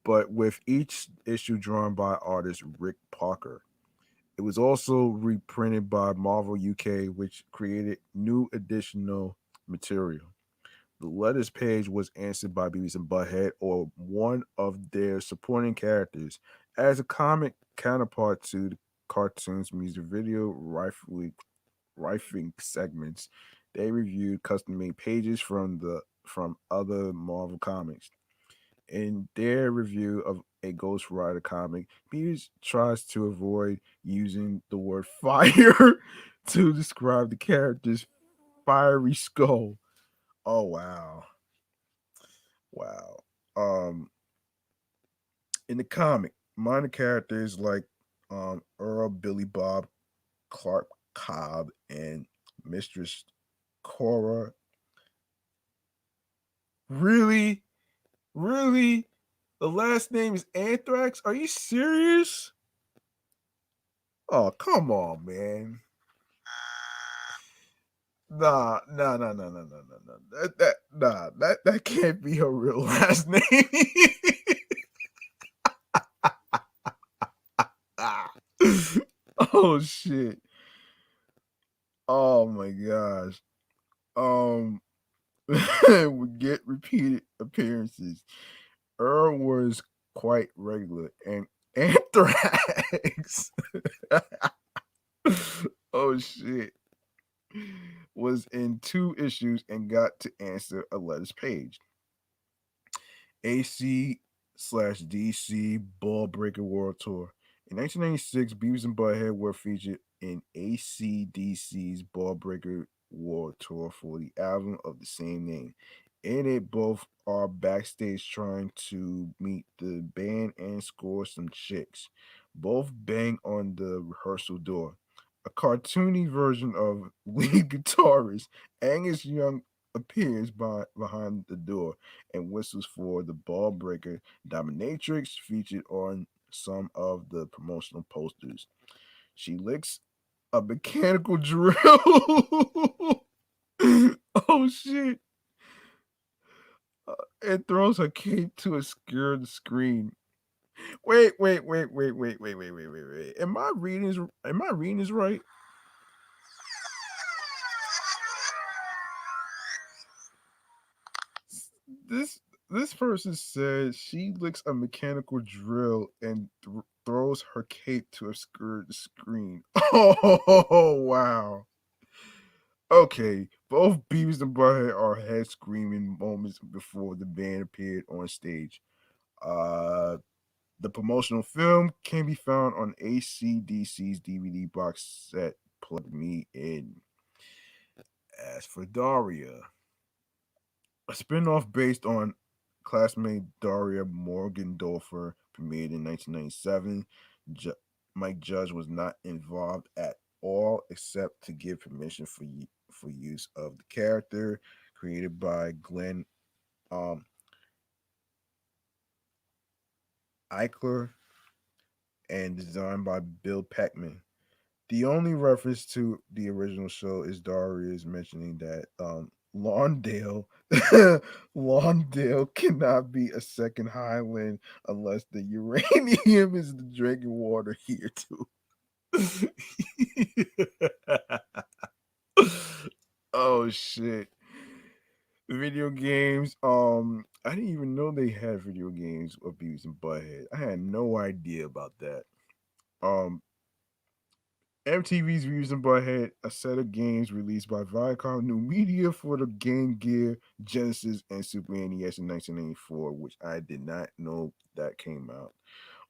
Speaker 1: but with each issue drawn by artist Rick Parker. It was also reprinted by Marvel UK, which created new additional material. The letters page was answered by Beavis and Butthead or one of their supporting characters as a comic counterpart to the cartoon's music video rifling segments. They reviewed custom-made pages from other Marvel comics. In their review of a Ghost Rider comic, Beavis tries to avoid using the word fire to describe the character's fiery skull. Oh wow. Wow. Um, in the comic, minor characters like Earl, Billy Bob, Clark Cobb, and Mistress Cora. Really? Really? The last name is Anthrax? Are you serious? Oh, come on, man. Nah, nah, nah, nah, nah, nah, nah, nah. That can't be her real last name. Oh shit. Oh my gosh. Um, would get repeated appearances. Earl was quite regular, and Anthrax. Oh shit. Was in two issues and got to answer a letters page. AC/DC Ball Breaker World Tour. In 1996, Beavis and Butthead were featured in ACDC's Ball Breaker World Tour for the album of the same name. In it, both are backstage trying to meet the band and score some chicks. Both bang on the rehearsal door. A cartoony version of lead guitarist Angus Young appears behind the door and whistles for the ball breaker dominatrix featured on some of the promotional posters. She licks a mechanical drill. Oh shit. And throws her cape to obscure the screen. Wait. Am I reading this right? This this person said she licks a mechanical drill and throws her cape to obscure the screen. Oh wow. Okay, both Beavis and Butthead are head screaming moments before the band appeared on stage. Uh, the promotional film can be found on ACDC's DVD box set. Plug Me In. As for Daria, a spinoff based on classmate Daria Morgendorfer, premiered in 1997. Ju- Mike Judge was not involved at all except to give permission for use of the character, created by Glenn um, Eichler and designed by Bill Peckman. The only reference to the original show is Darius mentioning that Lawndale Lawndale cannot be a second Highland unless the uranium is the drinking water here too. Oh shit. Video games. I didn't even know they had video games of Beavis and Butthead. I had no idea about that. Um, MTV's Beavis and Butthead, a set of games released by Viacom New Media for the Game Gear, Genesis, and Super NES in 1984, which I did not know that came out.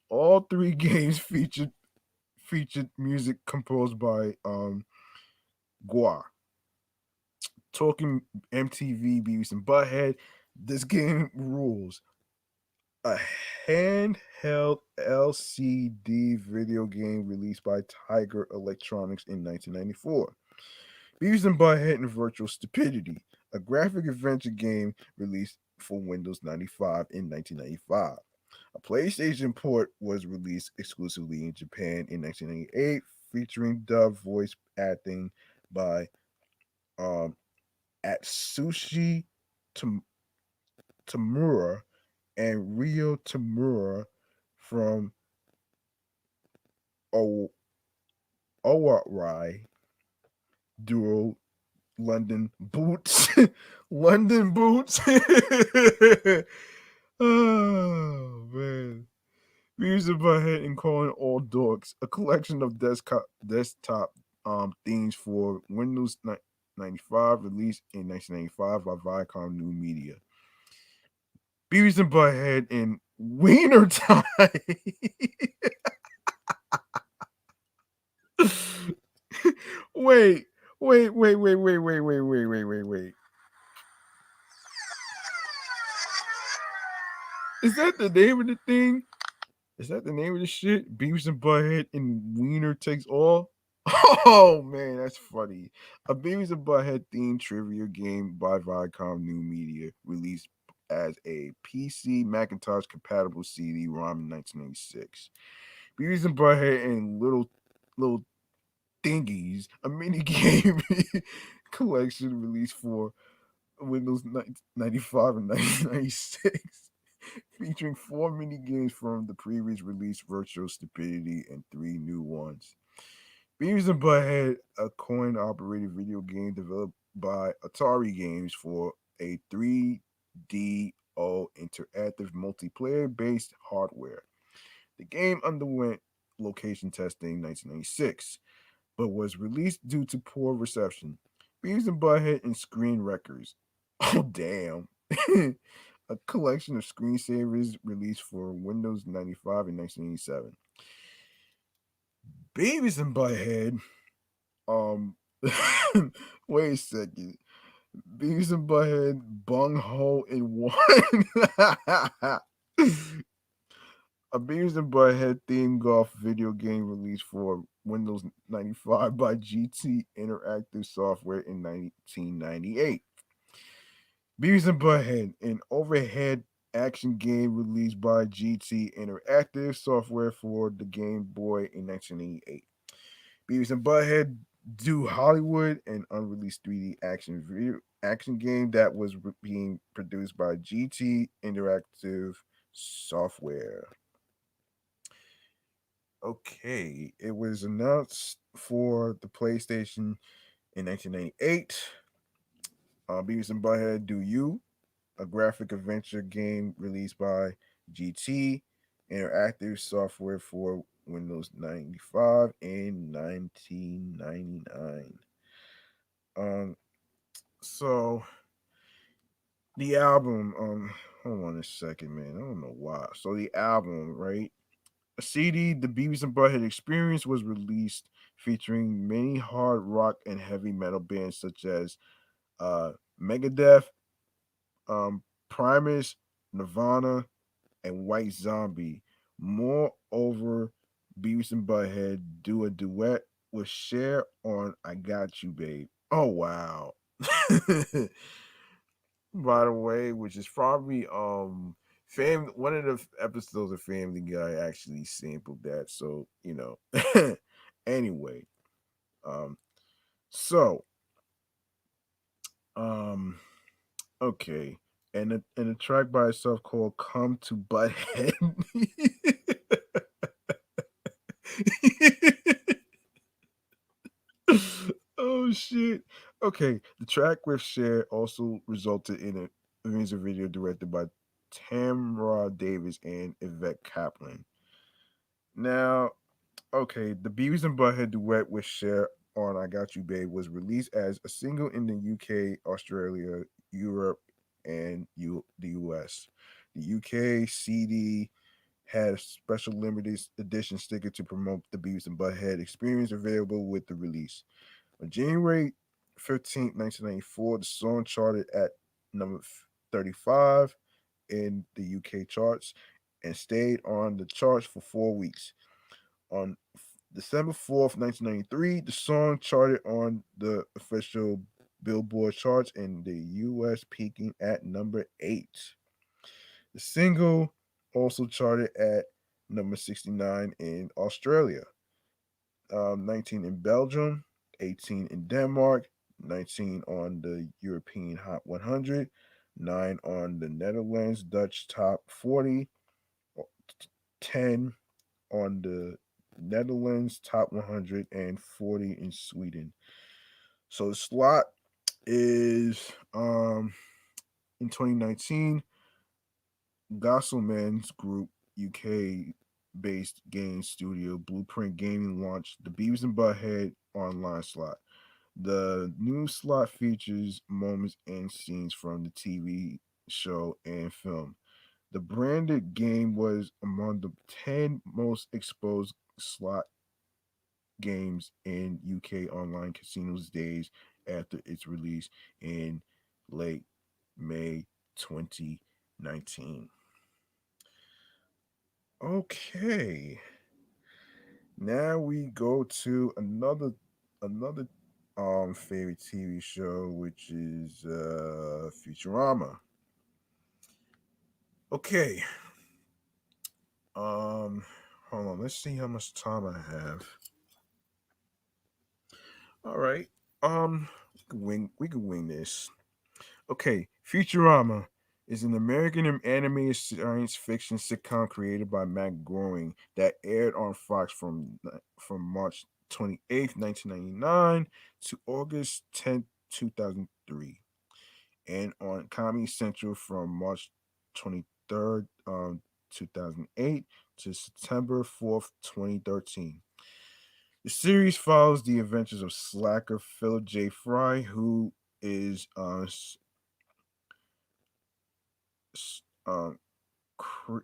Speaker 1: All three games featured music composed by Gua. Talking MTV Beavis and Butthead, this game rules. A handheld LCD video game released by Tiger Electronics in 1994. Beavis and Butthead and Virtual Stupidity, a graphic adventure game released for Windows 95 in 1995. A PlayStation port was released exclusively in Japan in 1998, featuring dub voice acting by um, Atsushi Tam- Tamura and Ryo Tamura from o- Owarai duo London Boots. London Boots. Oh man. Music by Head and Calling All Dogs, a collection of desktop themes for Windows 95, released in 1995 by Viacom New Media. Beavis and Butthead in Wiener Time. wait, wait. Is that the name of the thing? Is that the name of the shit? Beavis and Butthead and Wiener Takes All? Oh man, that's funny. A Beavis and Butthead themed trivia game by Viacom New Media, released as a PC Macintosh compatible CD-ROM in 1986. Beavis and Butthead and Little Thingies, a mini game collection released for Windows 95 and 1996, featuring four mini games from the previous release, Virtual Stupidity, and three new ones. Beavis and Butthead, a coin-operated video game developed by Atari Games for a 3DO interactive multiplayer-based hardware. The game underwent location testing in 1996, but was released due to poor reception. Beavis and Butthead and Screen Records. Oh, damn. A collection of screensavers released for Windows 95 in 1987. Beavis and Butthead. Um, wait a second. Beavis and Butthead bung hole in one. A Beavis and Butthead theme golf video game released for Windows 95 by GT Interactive Software in 1998. Beavis and Butthead, an overhead action game released by GT Interactive Software for the Game Boy in 1988. Beavis and Butthead Do Hollywood, an unreleased 3D action game that was being produced by GT Interactive Software. Okay, it was announced for the PlayStation in 1998. Beavis and Butthead Do You, a graphic adventure game released by GT Interactive Software for Windows 95 in 1999. Um, so the album, hold on a second, man. I don't know why. So the album, right? A CD, The Beavis and Butthead Experience, was released featuring many hard rock and heavy metal bands such as Megadeth, Primus, Nirvana, and White Zombie. Moreover, Beavis and Butthead do a duet with Cher on "I Got You, Babe." Oh wow! By the way, which is probably one of the episodes of Family Guy actually sampled that. So anyway, um, so um, okay, and a track by itself called "Come to Butthead." Oh shit. Okay, the track with Cher also resulted in a music video directed by Tamra Davis and Yvette Kaplan. Now, okay, the Beavis and Butthead duet with Cher on "I Got You, Babe" was released as a single in the UK, Australia, Europe, and the US. The UK CD had a special limited edition sticker to promote the Beavis and Butthead experience available with the release. On January 15th, 1994, the song charted at number 35 in the UK charts and stayed on the charts for 4 weeks. On December 4th, 1993, the song charted on the official Billboard charts in the US, peaking at number 8. The single also charted at number 69 in Australia, 19 in Belgium, 18 in Denmark, 19 on the European Hot 100, 9 on the Netherlands Dutch Top 40, 10 on the Netherlands Top 100, and 40 in Sweden. So the slot is in 2019, Gosselman's group UK based game studio Blueprint Gaming launched the Beavis and Butthead online slot. The new slot features moments and scenes from the TV show and film. The branded game was among the 10 most exposed slot games in UK online casinos days after its release in late May 2019. Okay, now we go to another favorite TV show, which is Futurama. Okay, um, hold on. Let's see how much time I have. All right, we can wing this. Okay, Futurama is an American animated science fiction sitcom created by Matt Groening that aired on Fox from March 28th, 1999 to August 10th, 2003, and on Comedy Central from March 23rd, 2008 to September 4th, 2013. The series follows the adventures of slacker Philip J. Fry, who is s- um, cre-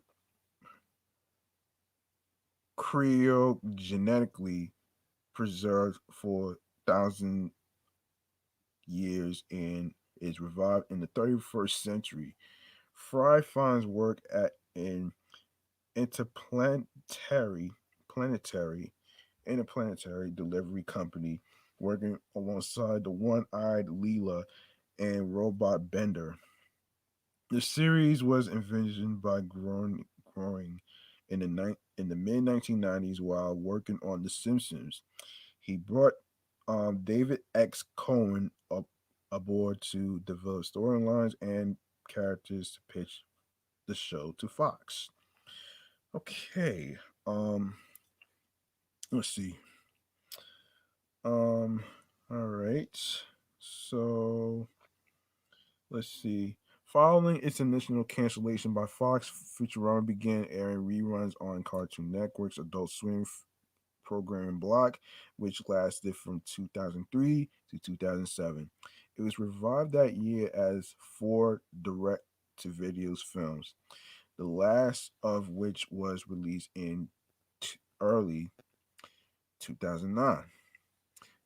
Speaker 1: cryogenetically preserved for 1,000 years and is revived in the 31st century. Fry finds work at an interplanetary planetary interplanetary delivery company, working alongside the one-eyed Leela and robot Bender. The series was envisioned by growing in the mid 1990s while working on The Simpsons. He brought David X. Cohen up aboard to develop storylines and characters to pitch the show to Fox. Okay, um, let's see. Um, all right. So let's see. Following its initial cancellation by Fox, Futurama began airing reruns on Cartoon Network's Adult Swim programming block, which lasted from 2003 to 2007. It was revived that year as four direct to videos films, the last of which was released in early 2009.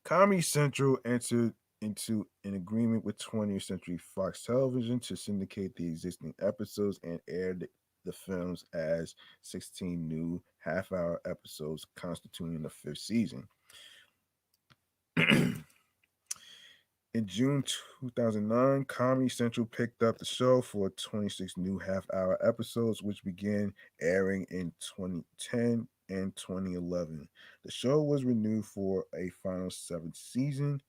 Speaker 1: Comedy Central entered into an agreement with 20th Century Fox Television to syndicate the existing episodes and air the films as 16 new half-hour episodes constituting the fifth season. In June 2009, Comedy Central picked up the show for 26 new half-hour episodes, which began airing in 2010 and 2011. The show was renewed for a final seventh season,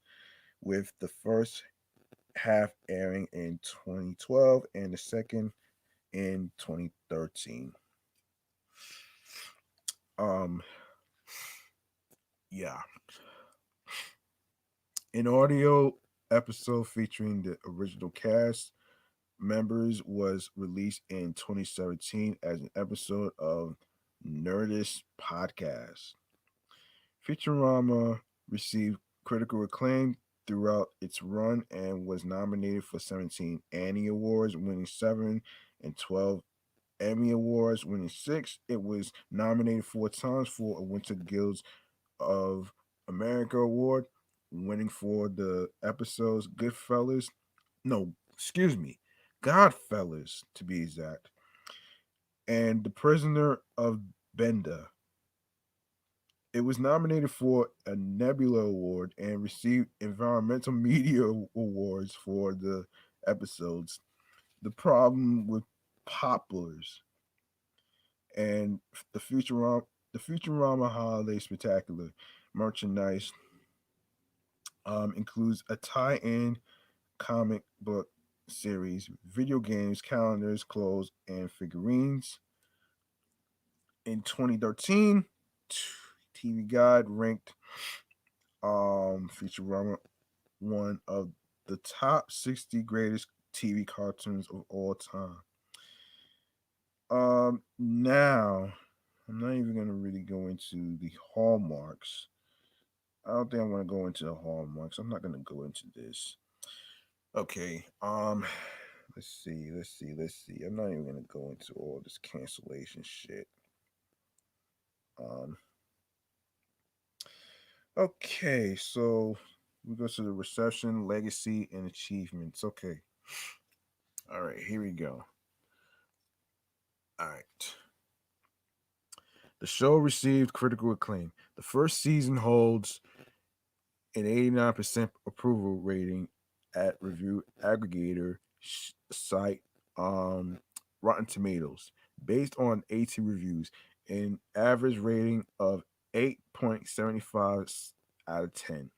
Speaker 1: with the first half airing in 2012 and the second in 2013. Um, yeah, an audio episode featuring the original cast members was released in 2017 as an episode of Nerdist podcast. Futurama received critical acclaim throughout its run and was nominated for 17 Annie Awards, winning 7, and 12 Emmy Awards, winning 6. It was nominated 4 times for a Winter Guilds of America Award, winning for the episodes Goodfellas. No, excuse me, Godfellas to be exact, and The Prisoner of Benda. It was nominated for a Nebula Award and received Environmental Media Awards for the episodes. The Problem with Poplars and the Futurama Holiday Spectacular merchandise includes a tie-in comic book series, video games, calendars, clothes, and figurines. In 2013, TV Guide ranked Futurama one of the top 60 greatest TV cartoons of all time. Now I'm not even gonna really go into the hallmarks. I don't think I'm gonna go into the hallmarks. I'm not gonna go into this. Okay. Let's see. I'm not even gonna go into all this cancellation shit. Um. Okay, so we go to the reception, legacy, and achievements. Okay. All right. Here we go. All right. The show received critical acclaim. The first season holds an 89% approval rating at review aggregator site Rotten Tomatoes, based on 80 reviews, an average rating of 8.75 out of 10.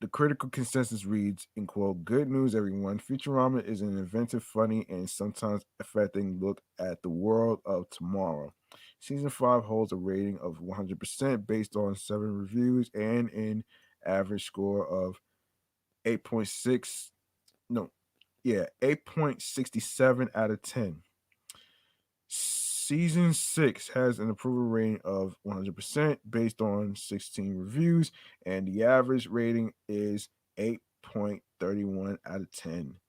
Speaker 1: The critical consensus reads, in quote, "Good news, everyone. Futurama is an inventive, funny, and sometimes affecting look at the world of tomorrow." Season 5 holds a rating of 100% based on 7 reviews and an average score of 8.6, no, yeah, 8.67 out of 10. Season 6 has an approval rating of 100% based on 16 reviews, and the average rating is 8.31 out of 10.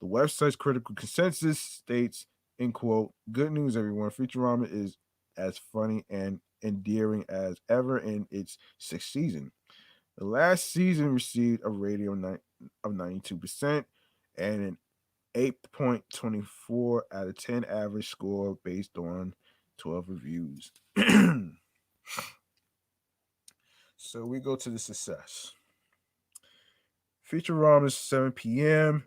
Speaker 1: The website's critical consensus states, in quote, "Good news, everyone. Futurama is as funny and endearing as ever in its sixth season. The last season received a rating of 92% and an 8.24 out of 10 average score based on 12 reviews." So we go to the success. Futurama's 7 p.m.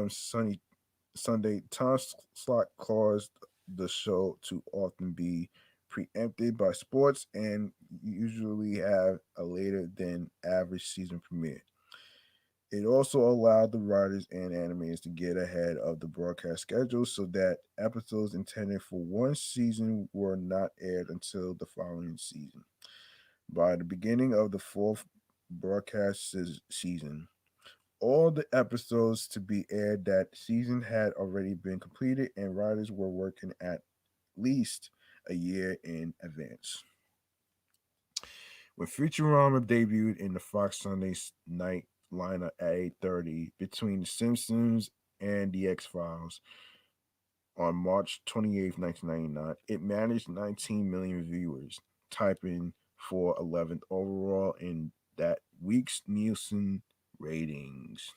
Speaker 1: Sunday time slot caused the show to often be preempted by sports and usually have a later than average season premiere. It also allowed the writers and animators to get ahead of the broadcast schedule so that episodes intended for one season were not aired until the following season. By the beginning of the fourth broadcast season, all the episodes to be aired that season had already been completed, and writers were working at least a year in advance. When Futurama debuted in the Fox Sunday night lineup at 8:30 between The Simpsons and The X-Files on March 28th, 1999, it managed 19 million viewers, typing for 11th overall in that week's Nielsen ratings.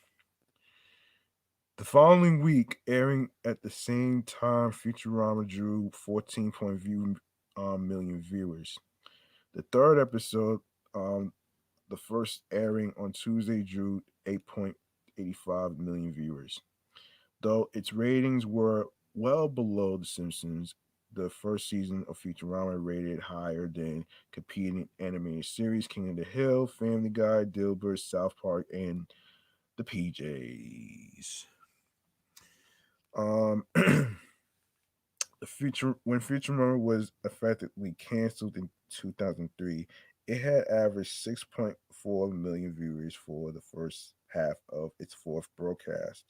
Speaker 1: The following week, airing at the same time, Futurama drew 14 million viewers. The third episode, the first airing on Tuesday, drew 8.85 million viewers. Though its ratings were well below The Simpsons, the first season of Futurama rated higher than competing animated series King of the Hill, Family Guy, Dilbert, South Park, and The PJs. The future when Futurama was effectively canceled in 2003, it had averaged 6.4 million viewers for the first half of its fourth broadcast.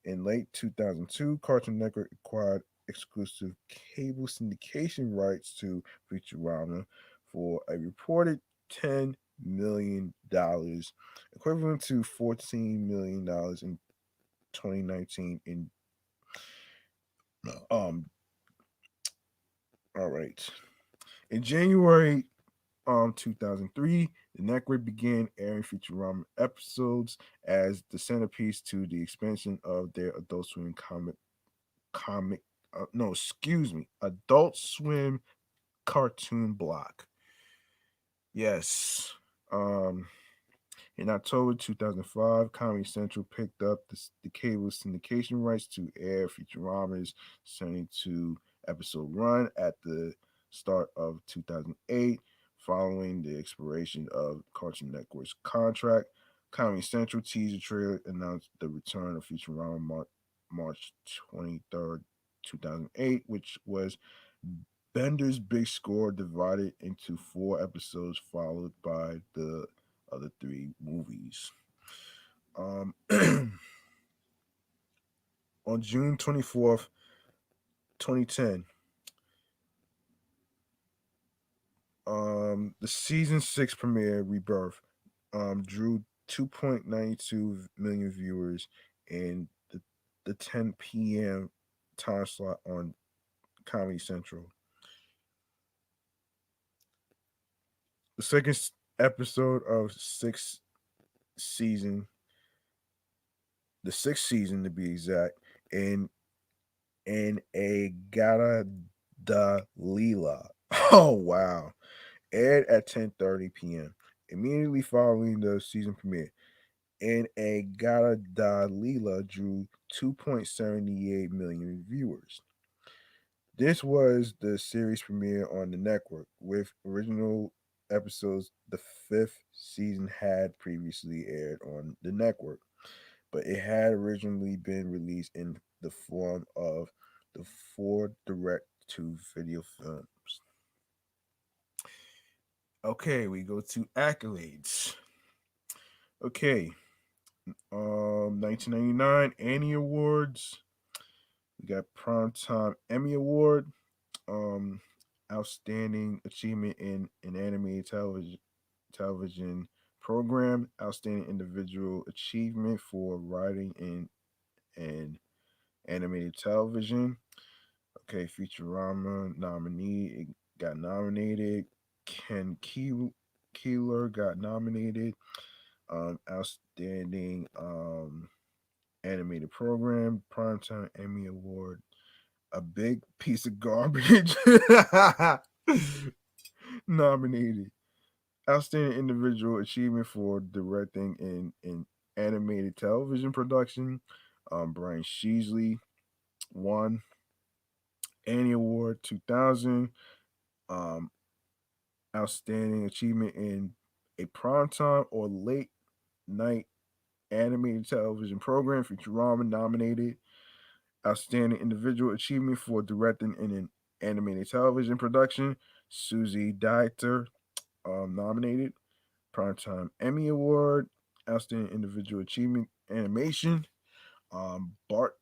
Speaker 1: In late 2002, Cartoon Network acquired exclusive cable syndication rights to Futurama for a reported $10 million, equivalent to $14 million in 2019. Um, all right. In January 2003, the network began airing Futurama episodes as the centerpiece to the expansion of their Adult Swim comic no, excuse me, Adult Swim cartoon block. Yes. Um in October 2005, Comedy Central picked up the cable syndication rights to air Futurama's 72 episode run at the start of 2008. Following the expiration of Cartoon Network's contract, Comedy Central teaser trailer announced the return of Futurama March 23rd, 2008, which was Bender's Big Score divided into four episodes, followed by the other three movies. On June 24th, 2010, the season six premiere, Rebirth, drew 2.92 million viewers in the 10 p.m. time slot on Comedy Central. The second episode of season, the sixth season to be exact, in a Gata da Lila. Oh wow. Aired at 10:30 p.m. Immediately following the season premiere. In a Gata da Lila drew 2.78 million viewers. This was the series premiere on the network, with original episodes the fifth season had previously aired on the network, but it had originally been released in the form of the four direct to video films. Okay, we go to accolades. Okay, 1999 Annie Awards. We got Primetime Emmy Award, um, Outstanding Achievement in an Animated Television Program, Outstanding Individual Achievement for Writing in an Animated Television. Okay, Futurama nominee, it got nominated. Ken Keeler got nominated. Outstanding Animated Program, Primetime Emmy Award. A big piece of garbage nominated. Outstanding Individual Achievement for Directing in Animated Television Production. Brian Sheasley won Annie Award 2000. Um, Outstanding Achievement in a Primetime or Late Night Animated Television Program. Futurama nominated. Outstanding Individual Achievement for Directing in an Animated Television Production. Susie Dieter nominated. Primetime Emmy Award. Outstanding Individual Achievement Animation. Bart,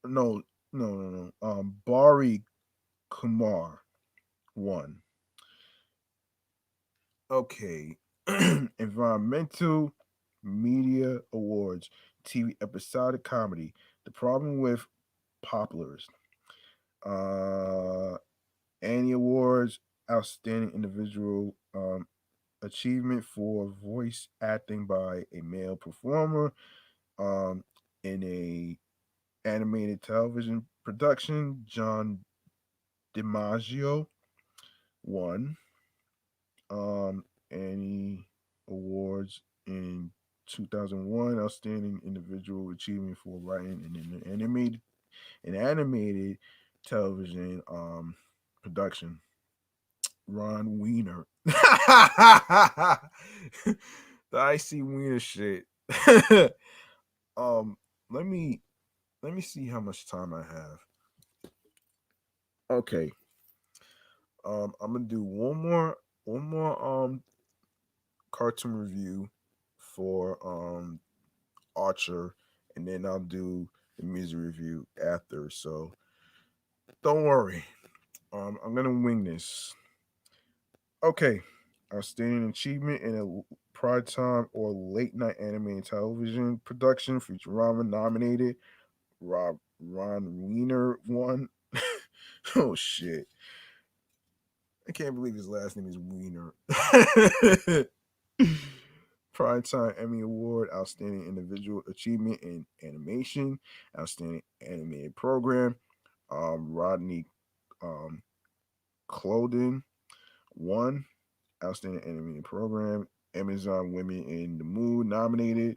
Speaker 1: no, no, no, no. Bari Kumar won. Okay. Environmental Media Awards. TV episodic comedy. The Problem with Poplars. Uh, Annie Awards, Outstanding Individual achievement for voice acting by a male performer um, in a animated television production. John DiMaggio won Annie Awards in 2001. Outstanding individual achievement for writing in an animated television production. Ron Wiener. The icy wiener shit. um, let me see how much time I have. Okay. I'm gonna do one more cartoon review for Archer, and then I'll do the music review after. So don't worry. I'm gonna wing this. Okay. Outstanding achievement in a primetime or late night animated television production. Futurama nominated. Ron Wiener won. Oh shit. I can't believe his last name is Wiener. Primetime Emmy Award, Outstanding Individual Achievement in Animation, Outstanding Animated Program. Rodney um, Cloden won. Outstanding Animated Program. Amazon Women in the Mood nominated.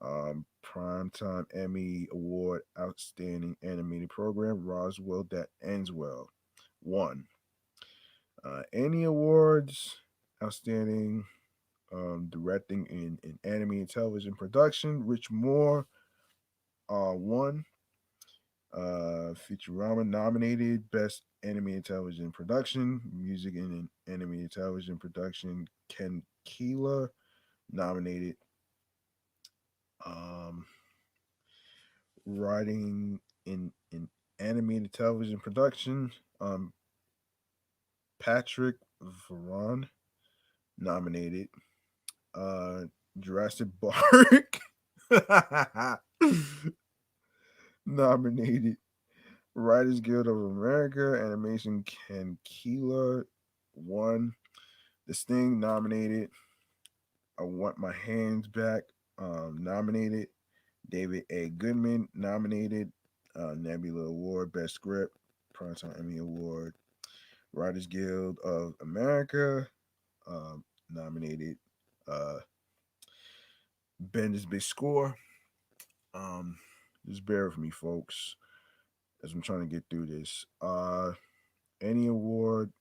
Speaker 1: Primetime Emmy Award, Outstanding Animated Program. Roswell That Ends Well won. Annie Awards, Outstanding Directing in Animated Television Production. Rich Moore won. Futurama nominated Best Animated Television Production. Music in an Animated Television Production. Ken Keeler nominated. Um, Writing in Animated Television Production. Um, Patrick Veron nominated. Uh, Jurassic Park nominated. Writers Guild of America, Animation Ken Keeler won. The Sting nominated. I Want My Hands Back nominated. David A. Goodman nominated. Nebula Award, Best Script, Primetime Emmy Award. Writers Guild of America nominated. Uh, Ben's Big Score. Um, just bear with me, folks, as I'm trying to get through this. Any award,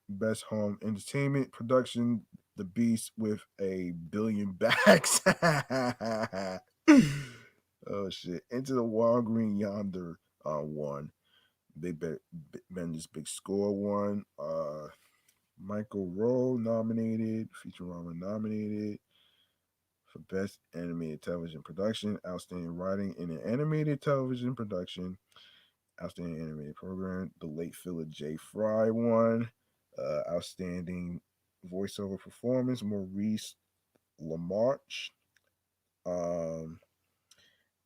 Speaker 1: Best Home Entertainment Production, The Beast with a Billion Backs. Oh shit! Into the Wild Green Yonder won. Ben's Big Score won. Michael Rowe nominated. Futurama nominated for Best Animated Television Production. Outstanding Writing in an Animated Television Production. Outstanding Animated Program. The Late Philip J. Fry won. Outstanding Voiceover Performance. Maurice LaMarche. Um,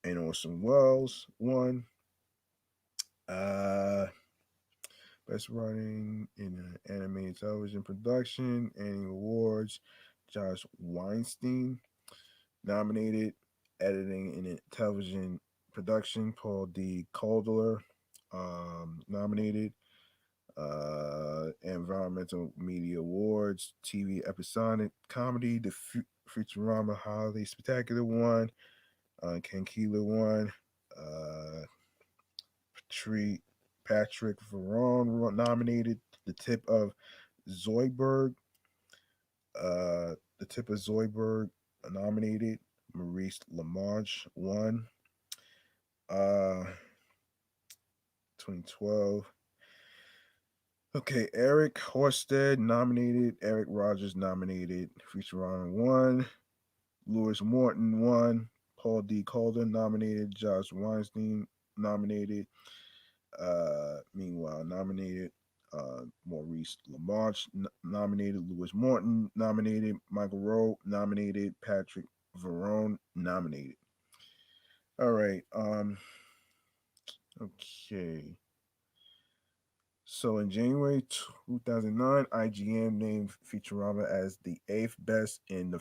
Speaker 1: and Orson Welles won. Uh, Best Writing in an Animated Television Production. Annual Awards. Josh Weinstein nominated. Editing in a Television Production. Paul D. Calder nominated. Environmental Media Awards, TV Episodic Comedy, the Futurama Holiday Spectacular one, Ken Keeler one, Patrick Veron nominated, The Tip of Zoidberg, The Tip of Zoidberg nominated, Maurice LaMarche won, 2012. Okay, Eric Horsted nominated. Eric Rogers nominated. Futurama won. Lewis Morton won. Paul D. Calder nominated. Josh Weinstein nominated. Meanwhile, nominated. Maurice LaMarche nominated. Lewis Morton nominated. Michael Rowe nominated. Patrick Verone nominated. All right. Okay. So in January 2009, IGN named Futurama as the eighth best in the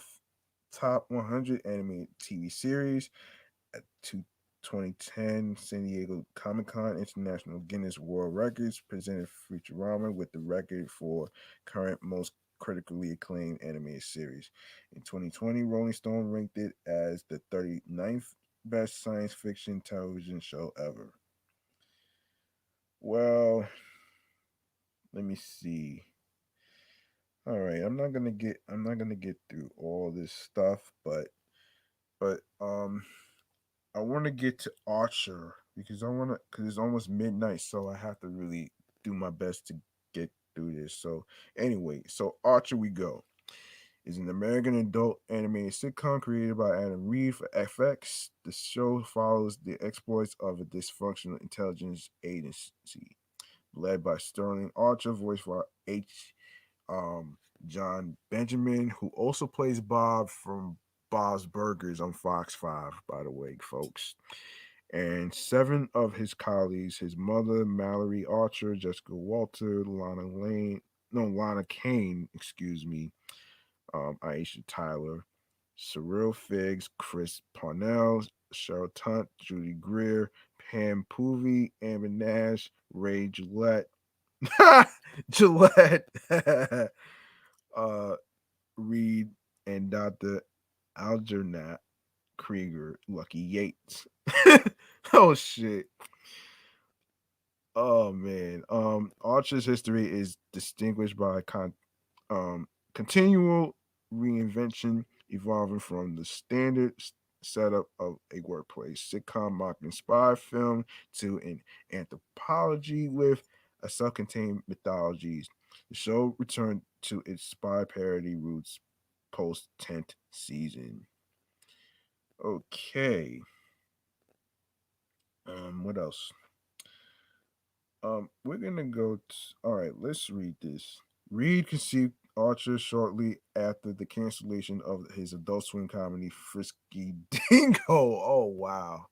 Speaker 1: top 100 animated TV series at 2010 San Diego Comic Con International Guinness World Records presented Futurama with the record for current most critically acclaimed animated series. In 2020, Rolling Stone ranked it as the 39th best science fiction television show ever. Well, let me see. All right, I'm not gonna get through all this stuff, but I want to get to Archer because it's almost midnight, so I have to really do my best to get through this. So anyway, so Archer we go is an American adult animated sitcom created by Adam Reed for FX. The show follows the exploits of a dysfunctional intelligence agency led by Sterling Archer, voiced by H. John Benjamin, who also plays Bob from Bob's Burgers on Fox 5, by the way, folks. And seven of his colleagues, his mother, Mallory Archer, Jessica Walter, Lana Kane, excuse me, Aisha Tyler, Cyril Figs, Chris Parnell, Cheryl Tunt, Judy Greer, Pam Poovey, Amber Nash, Ray Gillette, Gillette, uh, Reed, and Dr. Algernon Krieger, Lucky Yates. Oh shit. Oh man. Archer's history is distinguished by continual reinvention, evolving from the standard setup of a workplace sitcom mocking spy film to an anthropology with a self-contained mythologies. The show returned to its spy parody roots post 10th season. Okay. What else? We're gonna all right, let's read this. Reed conceived Archer shortly after the cancellation of his Adult Swim comedy Frisky Dingo. Oh wow.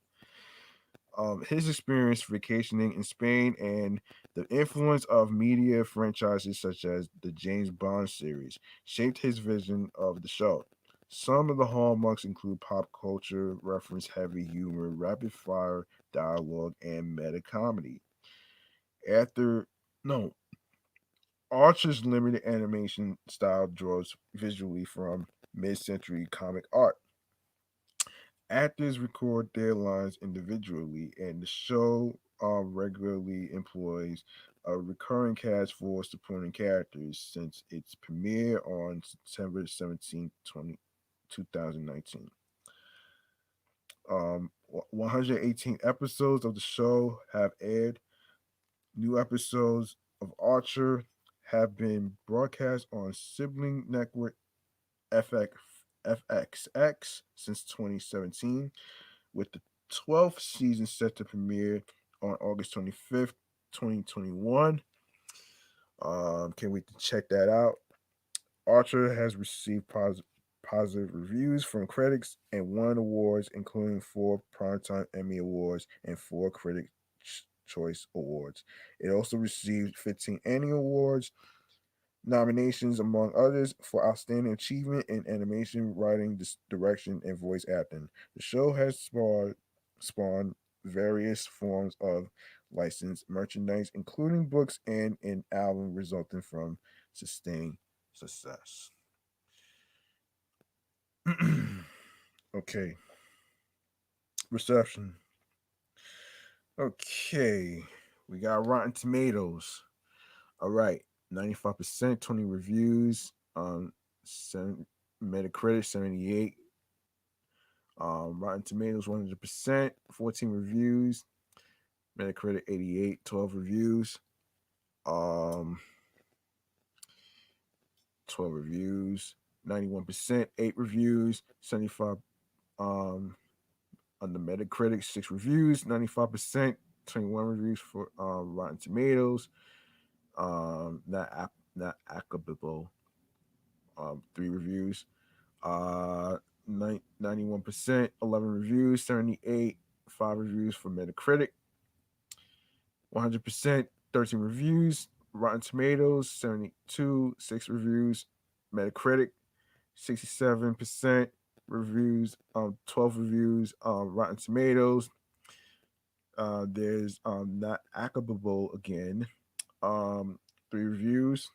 Speaker 1: His experience vacationing in Spain and the influence of media franchises such as the James Bond series shaped his vision of the show. Some of the hallmarks include pop culture, reference heavy humor, rapid fire dialogue, and meta comedy. After no, Archer's limited animation style draws visually from mid-century comic art. Actors record their lines individually, and the show regularly employs a recurring cast for supporting characters since its premiere on September 17th, 2019. 118 episodes of the show have aired. New episodes of Archer have been broadcast on sibling network FX, FXX since 2017, with the 12th season set to premiere on August 25th, 2021. Can't wait to check that out. Archer has received positive reviews from critics and won awards, including 4 Primetime Emmy Awards and 4 Critics' Choice Awards. It also received 15 annual awards, nominations, among others, for outstanding achievement in animation, writing, direction, and voice acting. The show has spawned various forms of licensed merchandise, including books and an album, resulting from sustained success. Okay, reception. Okay, we got Rotten Tomatoes. All right, 95%, 20 reviews. Seven, Metacritic 78. Rotten Tomatoes 100%, 14 reviews. Metacritic 88, 12 reviews. Um, 12 reviews. 91%, 8 reviews. 75 um on the Metacritic, 6 reviews. 95%, 21 reviews for Rotten Tomatoes. Not applicable. 3 reviews. 91%, 11 reviews, 78, 5 reviews for Metacritic, 100%, 13 reviews, Rotten Tomatoes 72, 6 reviews. Metacritic 67% reviews, 12 reviews. Rotten Tomatoes, there's not applicable again, 3 reviews,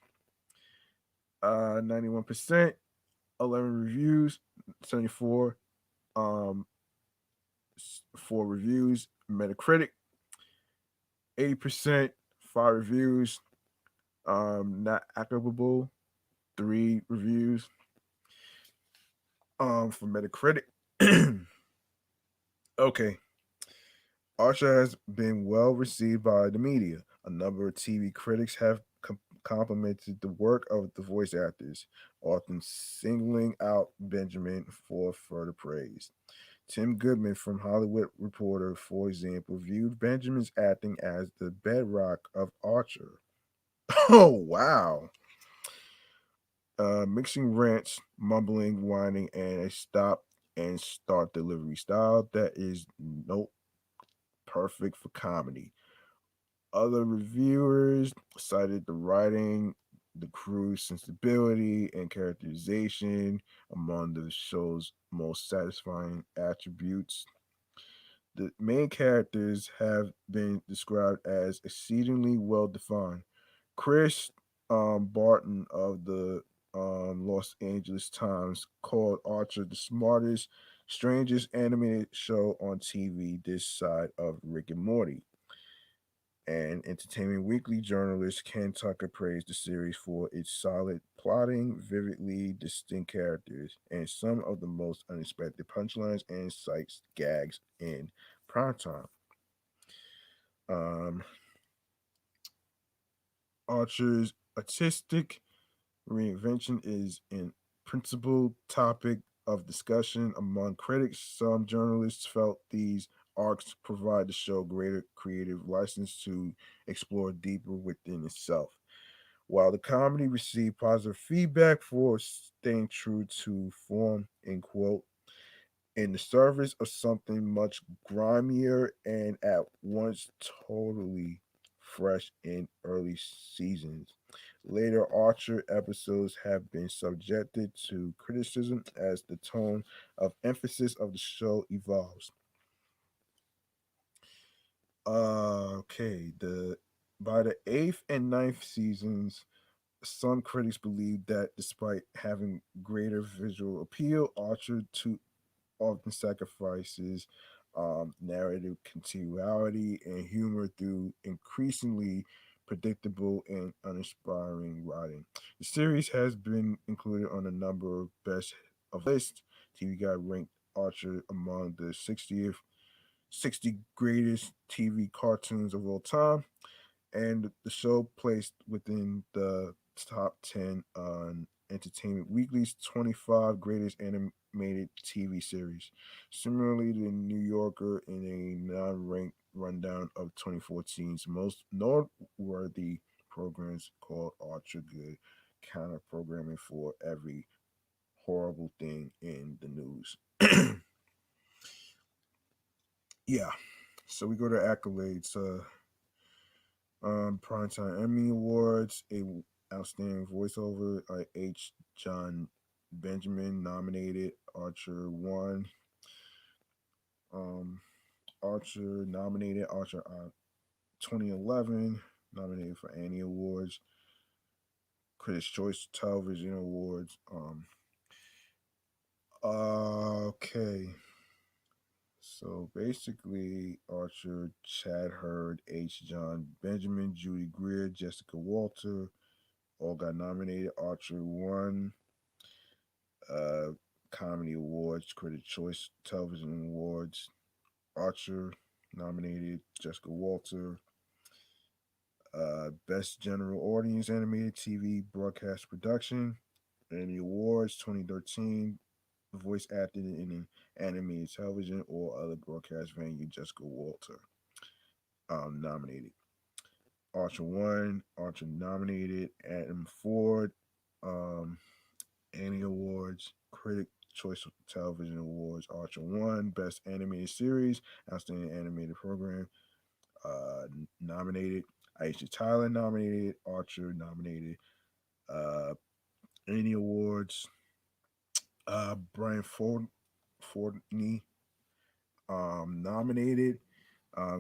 Speaker 1: 91%, 11 reviews, 74, um, 4 reviews. Metacritic 80%, 5 reviews, not applicable, 3 reviews, for Metacritic. Okay, Archer has been well received by the media. A number of TV critics have complimented the work of the voice actors, often singling out Benjamin for further praise. Tim Goodman from Hollywood Reporter, for example, viewed Benjamin's acting as the bedrock of Archer. Oh, wow. Mixing rants, mumbling, whining, and a stop and start delivery style that is no perfect for comedy. Other reviewers cited the writing, the crew's sensibility, and characterization among the show's most satisfying attributes. The main characters have been described as exceedingly well defined. Chris Barton of the Los Angeles Times called Archer the smartest, strangest animated show on TV this side of Rick and Morty. And Entertainment Weekly journalist Ken Tucker praised the series for its solid plotting, vividly distinct characters, and some of the most unexpected punchlines and sight gags in primetime. Um, Archer's artistic reinvention is an principal topic of discussion among critics. Some journalists felt these arcs provide the show greater creative license to explore deeper within itself. While the comedy received positive feedback for staying true to form, end quote, in the service of something much grimier and at once totally fresh in early seasons. Later Archer episodes have been subjected to criticism as the tone of emphasis of the show evolves. Okay, the by the eighth and ninth seasons, some critics believe that despite having greater visual appeal, Archer too often sacrifices narrative continuity and humor through increasingly predictable and uninspiring writing. The series has been included on a number of best of lists. TV Guide ranked Archer among the 60 greatest TV cartoons of all time, and the show placed within the top 10 on Entertainment Weekly's 25 greatest animated TV series. Similarly, the New Yorker in a non-ranked rundown of 2014's most noteworthy programs called Archer Good, counter programming for every horrible thing in the news. Yeah, so we go to accolades. Primetime Emmy Awards, a outstanding voiceover. H. John Benjamin nominated. Archer won. Um, Archer nominated. Archer 2011 nominated for Annie Awards. Critics' Choice Television Awards. Okay. So basically, Archer, Chad Hurd, H. John Benjamin, Judy Greer, Jessica Walter, all got nominated. Archer won. Uh, Comedy Awards, Critics' Choice Television Awards. Archer nominated. Jessica Walter. Best General Audience Animated TV Broadcast Production. Emmy Awards 2013. Voice acted in an animated television or other broadcast venue. Jessica Walter nominated. Archer won. Archer nominated. Adam Ford. Um, Annie Awards, Critic Choice Television Awards, Archer won Best Animated Series, Outstanding Animated Program, nominated. Aisha Tyler nominated, Archer nominated, uh, Annie Awards, Brian Fordney nominated,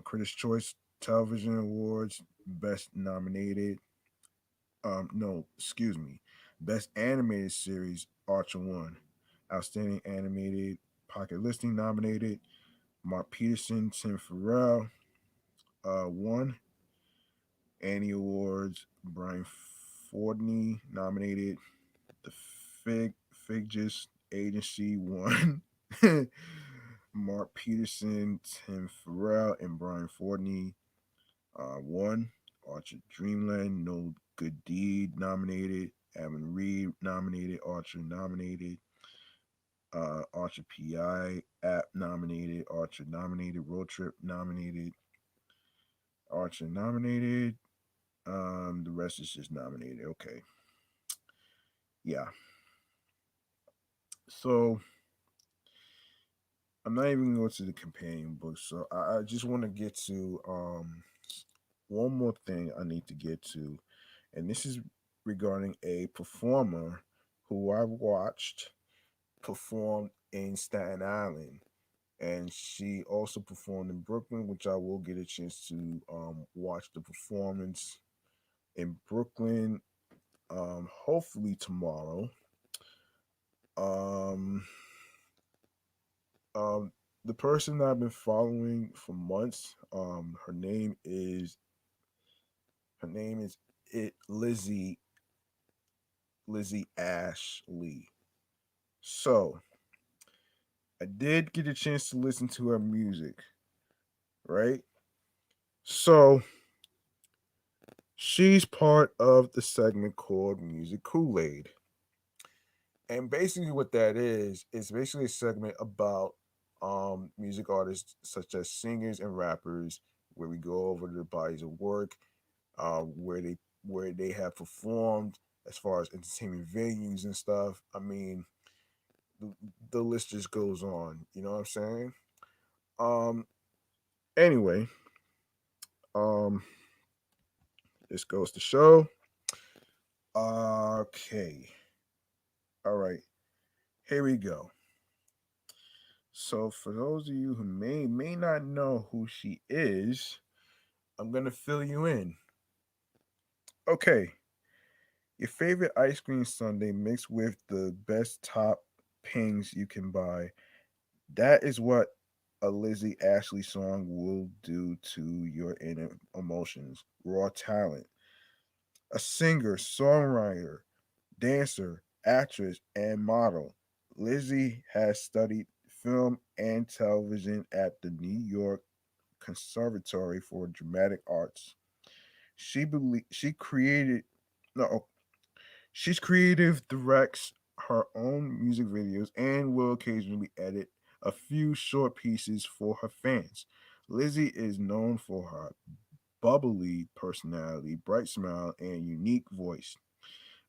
Speaker 1: Critics' Choice Television Awards, Best Nominated. No, excuse me, Best Animated Series, Archer won. Outstanding Animated Pocket Listing nominated, Mark Peterson, Tim Farrell, won. Annie Awards, Brian Fordney nominated. The Figgis Agency won. Mark Peterson, Tim Farrell, and Brian Fordney won. Archer Dreamland, No Good Deed nominated. Evan Reed nominated. Archer nominated. Archer PI app nominated. Archer nominated. Road Trip nominated. Archer nominated. The rest is just nominated. Okay. Yeah. So I'm not even going to the companion book. So I just want to get to one more thing I need to get to, and this is regarding a performer who I watched perform in Staten Island, and she also performed in Brooklyn, which I will get a chance to watch the performance in Brooklyn, hopefully tomorrow. Um, um, the person I've been following for months, her name is it Lizzy Ash Lee. So I did get a chance to listen to her music, right? So she's part of the segment called Music Kool Aid. And basically, what that is basically a segment about music artists such as singers and rappers, where we go over their bodies of work, where they have performed as far as entertainment venues and stuff. I mean, the, the list just goes on. You know what I'm saying? Um. Anyway, um, this goes to show. Okay. All right. Here we go. So, for those of you who may not know who she is, I'm gonna fill you in. Okay, your favorite ice cream sundae mixed with the best toppings you can buy. That is what a Lizzie Ashley song will do to your inner emotions. Raw talent. A singer, songwriter, dancer, actress, and model. Lizzie has studied film and television at the New York Conservatory for Dramatic Arts. She created no she's creative, directs her own music videos, and will occasionally edit a few short pieces for her fans. Lizzie is known for her bubbly personality, bright smile, and unique voice.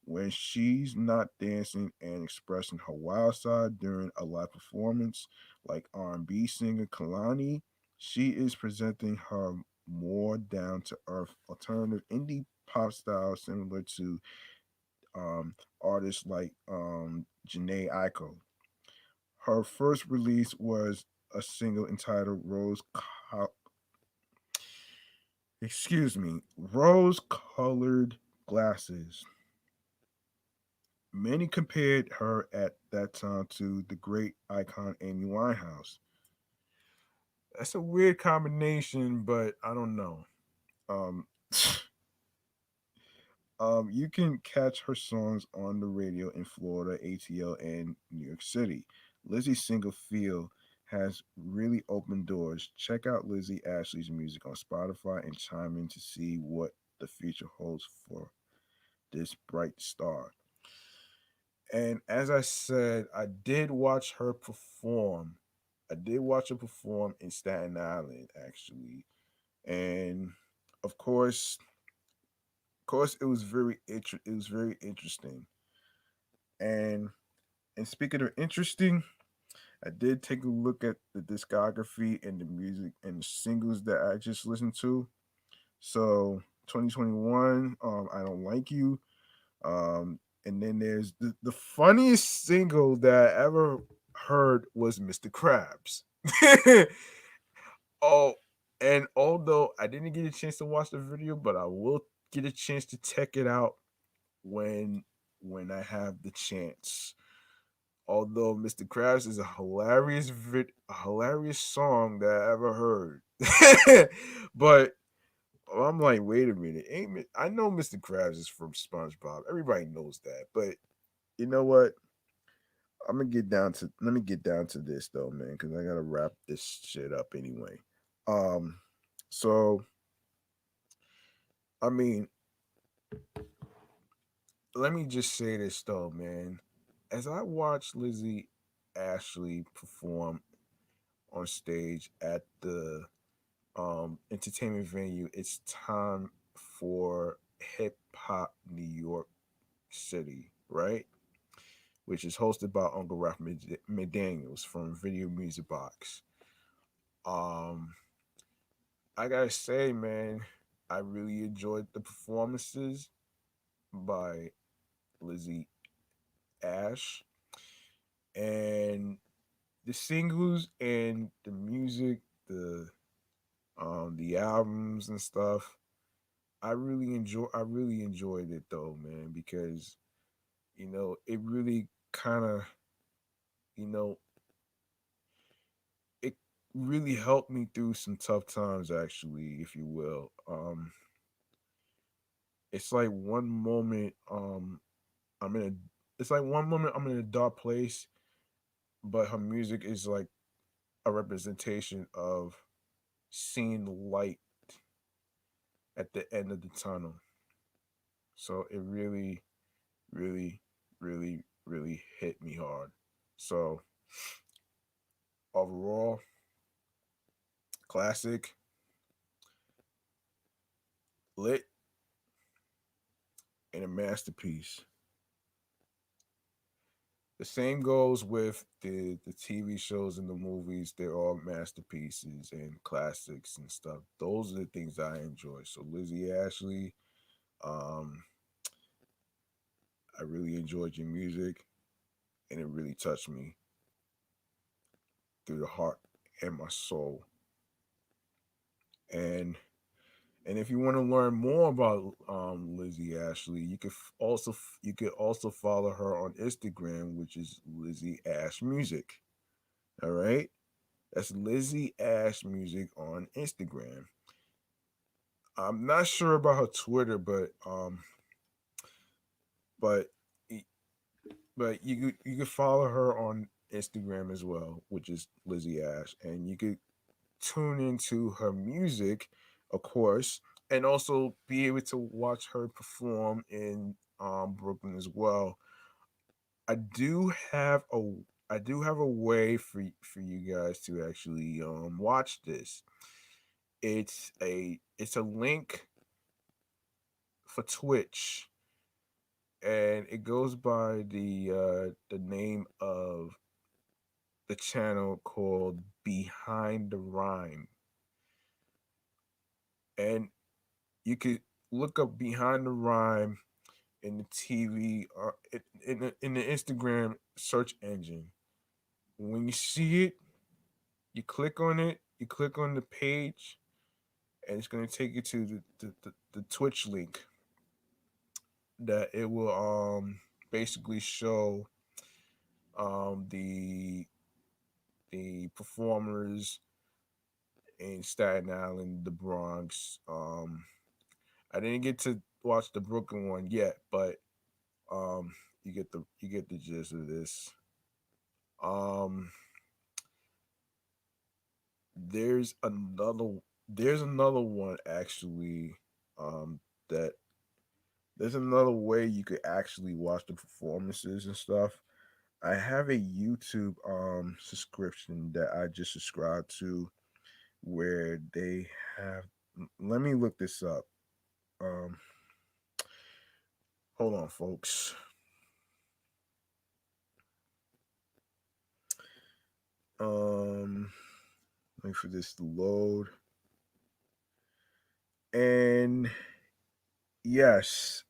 Speaker 1: When she's not dancing and expressing her wild side during a live performance, like R&B singer Kalani, she is presenting her more down to earth alternative indie pop style similar to artists like Janae Aiko. Her first release was a single entitled Rose Colored Glasses. Many compared her at that time to the great icon Amy Winehouse. That's a weird combination, but I don't know. Um, you can catch her songs on the radio in Florida, ATL, and New York City. Lizzie's single "Feel" has really opened doors. Check out Lizzie Ashley's music on Spotify and chime in to see what the future holds for this bright star. And as I said, I did watch her perform. I did watch her perform in Staten Island, actually, and of course, it was very interesting. And speaking of interesting, I did take a look at the discography and the music and the singles that I just listened to. So 2021. I don't like you. And then there's the funniest single that I ever heard was Mr. Krabs. Oh, and although I didn't get a chance to watch the video, but I will get a chance to check it out when I have the chance. Although Mr. Krabs is a hilarious song that I ever heard. But I'm like, wait a minute, I know Mr. Krabs is from SpongeBob. Everybody knows that. But you know what? Let me get down to this though, man, because I gotta wrap this shit up anyway. Um, so I mean, let me just say this though, man. As I watch Lizzie Ashley perform on stage at the entertainment venue, it's time for Hip Hop New York City, right? Which is hosted by Uncle Ralph McDaniels from Video Music Box. Um, I gotta say, man, I really enjoyed the performances by Lizzie Ash, and the singles and the music, the albums and stuff. I really enjoyed it though, man, because it really kind of you know it really helped me through some tough times, actually, if you will. It's like one moment I'm in a it's like one moment I'm in a dark place, but her music is like a representation of seeing the light at the end of the tunnel. So it really, really, really, really hit me hard. So overall, classic, lit, and a masterpiece. The same goes with the TV shows and the movies. They're all masterpieces and classics and stuff. Those are the things I enjoy. So Lizzie Ashley, um, I really enjoyed your music, and it really touched me through the heart and my soul. And if you want to learn more about Lizzie Ashley, you could also follow her on Instagram, which is Lizzie Ash Music. All right, that's Lizzie Ash Music on Instagram. I'm not sure about her Twitter, but you could follow her on Instagram as well, which is Lizzie Ash, and you could tune into her music, of course, and also be able to watch her perform in Brooklyn as well. I do have a I do have a way for you guys to actually watch this. It's a link for Twitch, and it goes by the name of the channel called Behind the Rhyme, and you could look up Behind the Rhyme in the TV or in the Instagram search engine. When you see it, you click on it, you click on the page, and it's going to take you to the Twitch link that it will basically show the performers in Staten Island, the Bronx. I didn't get to watch the Brooklyn one yet, but um, you get the gist of this. Um, there's another there's another one actually. That there's another way you could actually watch the performances and stuff. I have a YouTube subscription that I just subscribed to where they have. Let me look this up. Um, hold on, folks. Um, wait for this to load. And Yes.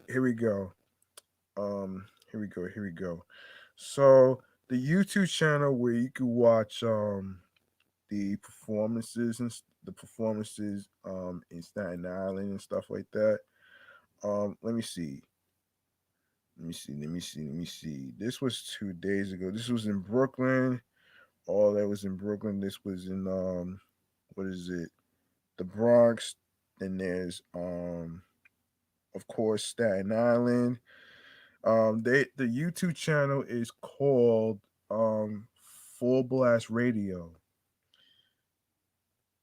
Speaker 1: Here we go. Here we go. Here we go. So the YouTube channel where you can watch the performances and the performances in Staten Island and stuff like that. Let me see. Let me see. This was 2 days ago. This was in Brooklyn. All that was in Brooklyn. This was in what is it? The Bronx. Then there's of course Staten Island. The YouTube channel is called Full Blast Radio,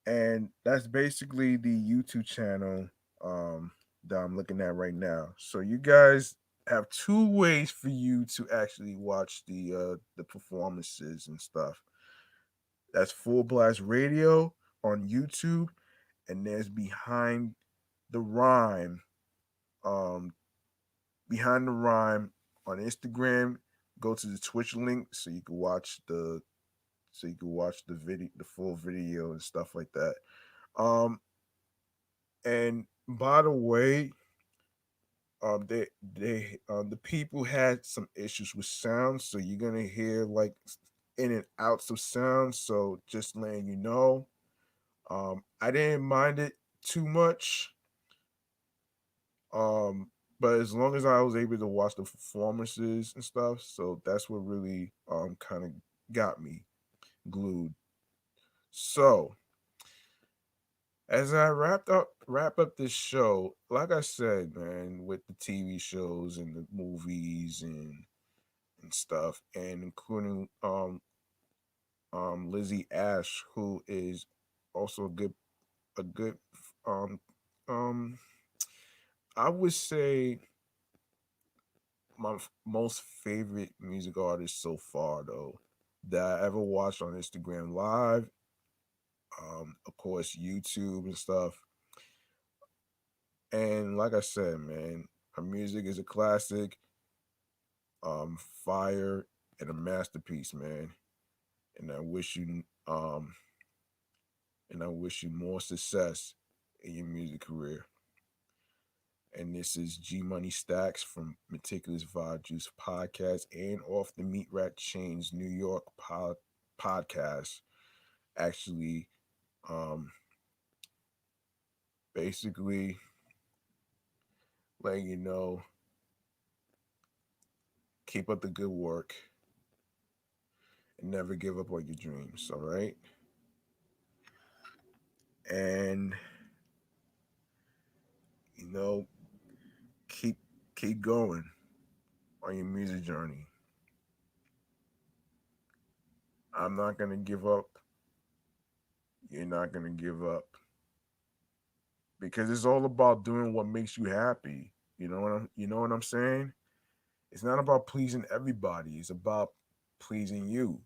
Speaker 1: and that's basically the YouTube channel um that I'm looking at right now. So you guys have two ways for you to actually watch the performances and stuff. That's Full Blast Radio on YouTube, and there's the Rhyme um behind the rhyme on Instagram. Go to the Twitch link so you can watch the video, the full video and stuff like that. Um, and by the way, they the people had some issues with sound, so you're gonna hear like in and outs of sound. So just letting you know, I didn't mind it too much. Um, but as long as I was able to watch the performances and stuff, so that's what really kind of got me glued. So as I wrap up this show, like I said, man, with the TV shows and the movies and stuff, and including Lizzy Ash, who is also a good um um I would say my most favorite music artist so far though that I ever watched on Instagram Live, of course YouTube and stuff. And like I said, man, her music is a classic, fire and a masterpiece, man. And I wish you more success in your music career. And this is G Money Stacks from Meticulous Vibe Juice Podcast and Off the Meat Rat Chains New York podcast. Actually, um, basically letting you know, keep up the good work and never give up on your dreams. All right, and you know, keep keep going on your music journey. I'm not gonna give up. You're not gonna give up because it's all about doing what makes you happy. You know what I'm saying? It's not about pleasing everybody. It's about pleasing you.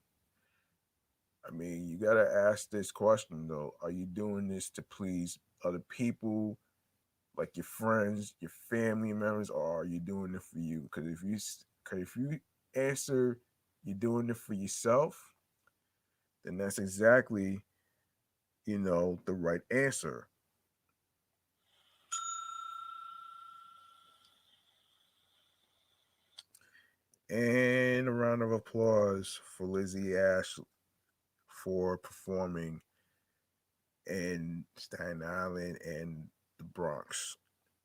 Speaker 1: I mean, you got to ask this question though. Are you doing this to please other people, like your friends, your family members, or are you doing it for you? Because if you answer you're doing it for yourself, then that's exactly, the right answer. And a round of applause for Lizzy Ash for performing in Staten Island and the Bronx.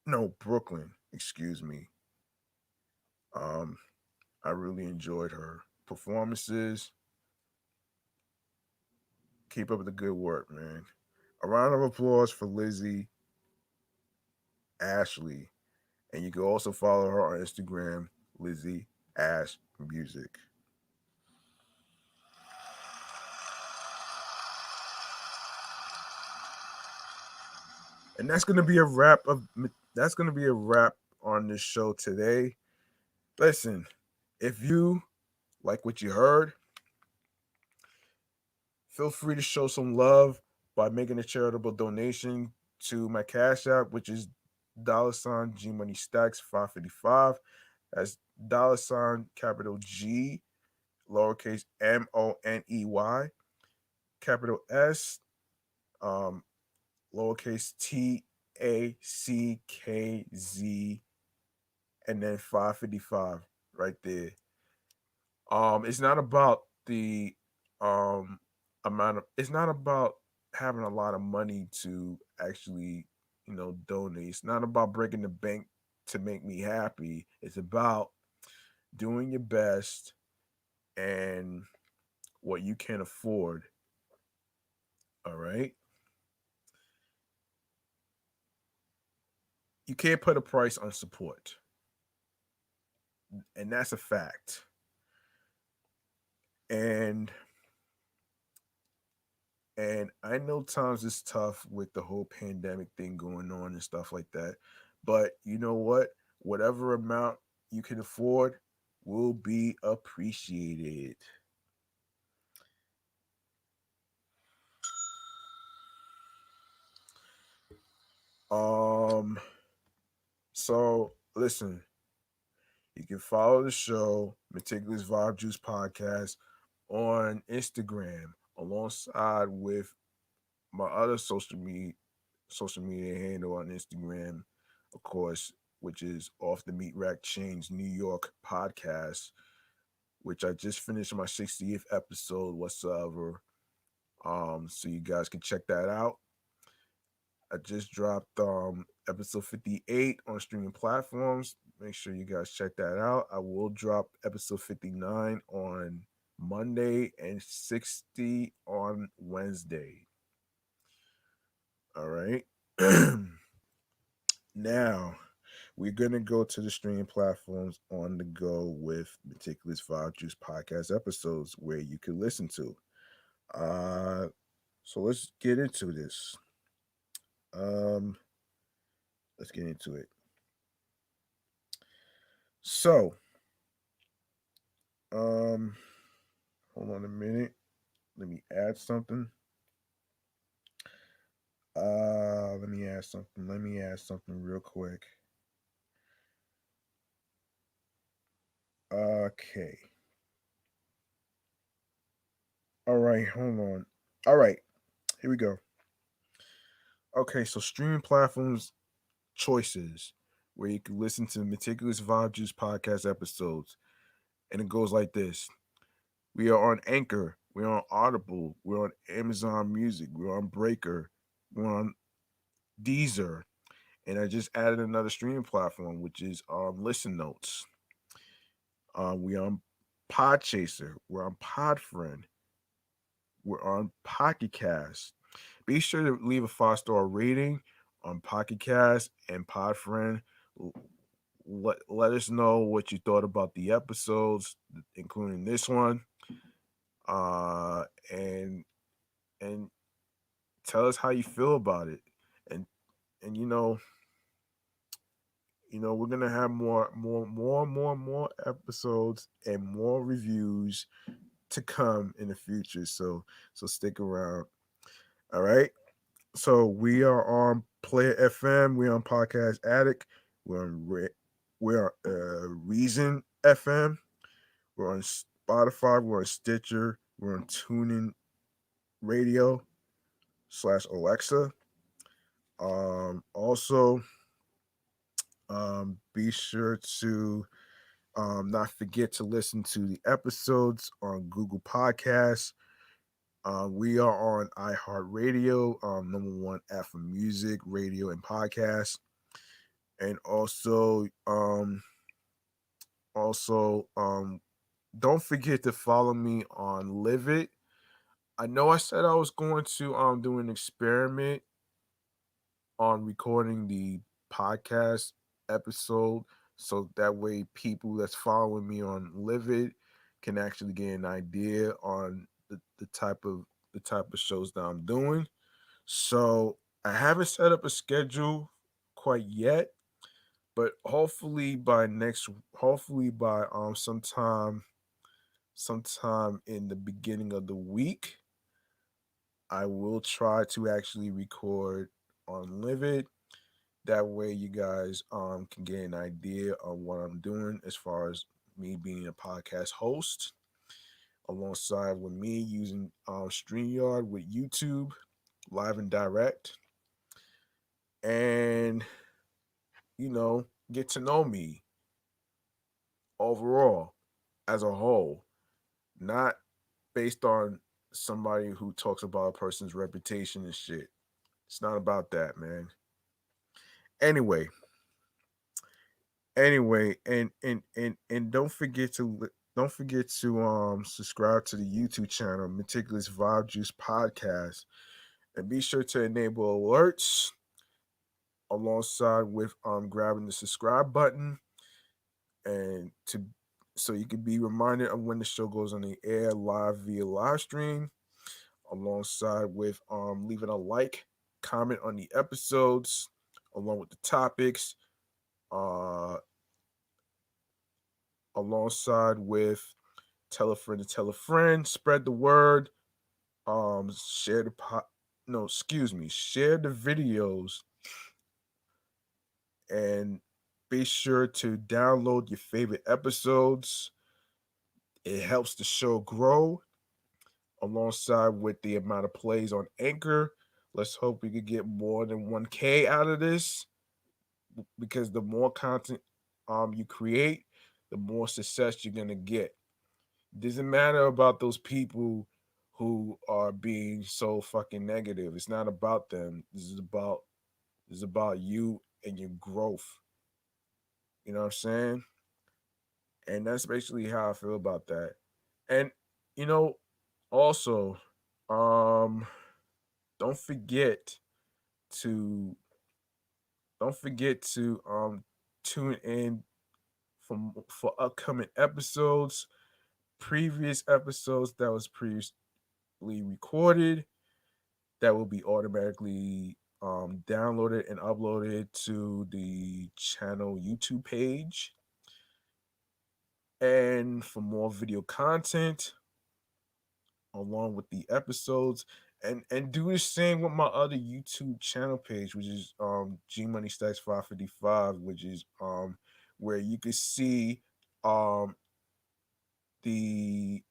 Speaker 1: No, Brooklyn, excuse me. Um, I really enjoyed her performances. Keep up the good work, man. A round of applause for Lizzy Ashley. And you can also follow her on Instagram, Lizzy Ash Music. And that's gonna be a wrap on this show today. Listen, if you like what you heard, feel free to show some love by making a charitable donation to my Cash App, which is $ G Money Stacks 555. That's capital G, lowercase Money, capital S, um, lowercase t. ACKZ and then 555 right there. It's not about the um amount of it's not about having a lot of money to actually, donate. It's not about breaking the bank to make me happy. It's about doing your best and what you can afford. All right. You can't put a price on support. And that's a fact. And I know times is tough with the whole pandemic thing going on and stuff like that. But you know what? Whatever amount you can afford will be appreciated. Um so listen, you can follow the show, Meticulous Vibe Juice Podcast, on Instagram alongside with my other social media handle on Instagram, of course, which is Off the Meat Rack Chains New York podcast, which I just finished my 60th episode whatsoever. So you guys can check that out. I just dropped episode 58 on streaming platforms. Make sure you guys check that out. I will drop episode 59 on Monday and 60 on Wednesday. All right. Now, we're gonna go to the streaming platforms on the go with Meticulous Vibe Juice podcast episodes where you can listen to. Uh so let's get into this. Um let's get into it. So, um hold on a minute. Let me add something. Let me add something real quick. Okay. All right, hold on. All right, here we go. Okay, so streaming platforms choices where you can listen to Meticulous Vibe Juice podcast episodes. And it goes like this. We are on Anchor. We're on Audible. We're on Amazon Music. We're on Breaker. We're on Deezer. And I just added another streaming platform, which is Listen Notes. We're on Podchaser. We're on Podfriend. We're on Pocket Cast. Be sure to leave a 5-star rating on Pocket Cast and Podfriend. Let us know what you thought about the episodes, including this one. Uh, and and tell us how you feel about it. And and we're gonna have more episodes and more reviews to come in the future. So stick around. All right. So we are on Player FM. We're on Podcast Addict. We're on Reason FM. We're on Spotify. We're on Stitcher. We're on TuneIn Radio / Alexa. Also, be sure to not forget to listen to the episodes on Google Podcasts. We are on iHeartRadio, #1 app for music, radio, and podcasts. And also, don't forget to follow me on Live. I know I said I was going to do an experiment on recording the podcast episode so that way people that's following me on Live can actually get an idea on the type of shows that I'm doing. So I haven't set up a schedule quite yet, but hopefully by sometime in the beginning of the week, I will try to actually record on Livid. That way you guys can get an idea of what I'm doing as far as me being a podcast host, alongside with me using StreamYard with YouTube live and direct. get to know me overall as a whole, not based on somebody who talks about a person's reputation and shit. It's not about that, man. Anyway, and don't forget to subscribe to the YouTube channel Meticulous Vibe Juice Podcast, and be sure to enable alerts alongside with grabbing the subscribe button, and to so you can be reminded of when the show goes on the air live via live stream, alongside with leaving a like, comment on the episodes, along with the topics, uh alongside with tell a friend to tell a friend, spread the word, share the no, excuse me, share the videos, and be sure to download your favorite episodes. It helps the show grow alongside with the amount of plays on Anchor. Let's hope we could get more than 1K out of this, because the more content you create, the more success you're gonna get. Doesn't matter about those people who are being so fucking negative. It's not about them. This is about you and your growth. You know what I'm saying? And that's basically how I feel about that. And you know, also, um, don't forget to don't forget to tune in for upcoming episodes, previous episodes that was previously recorded, that will be automatically downloaded and uploaded to the channel YouTube page. And for more video content along with the episodes, and do the same with my other YouTube channel page, which is G Money Stacks 555, which is where you can see um the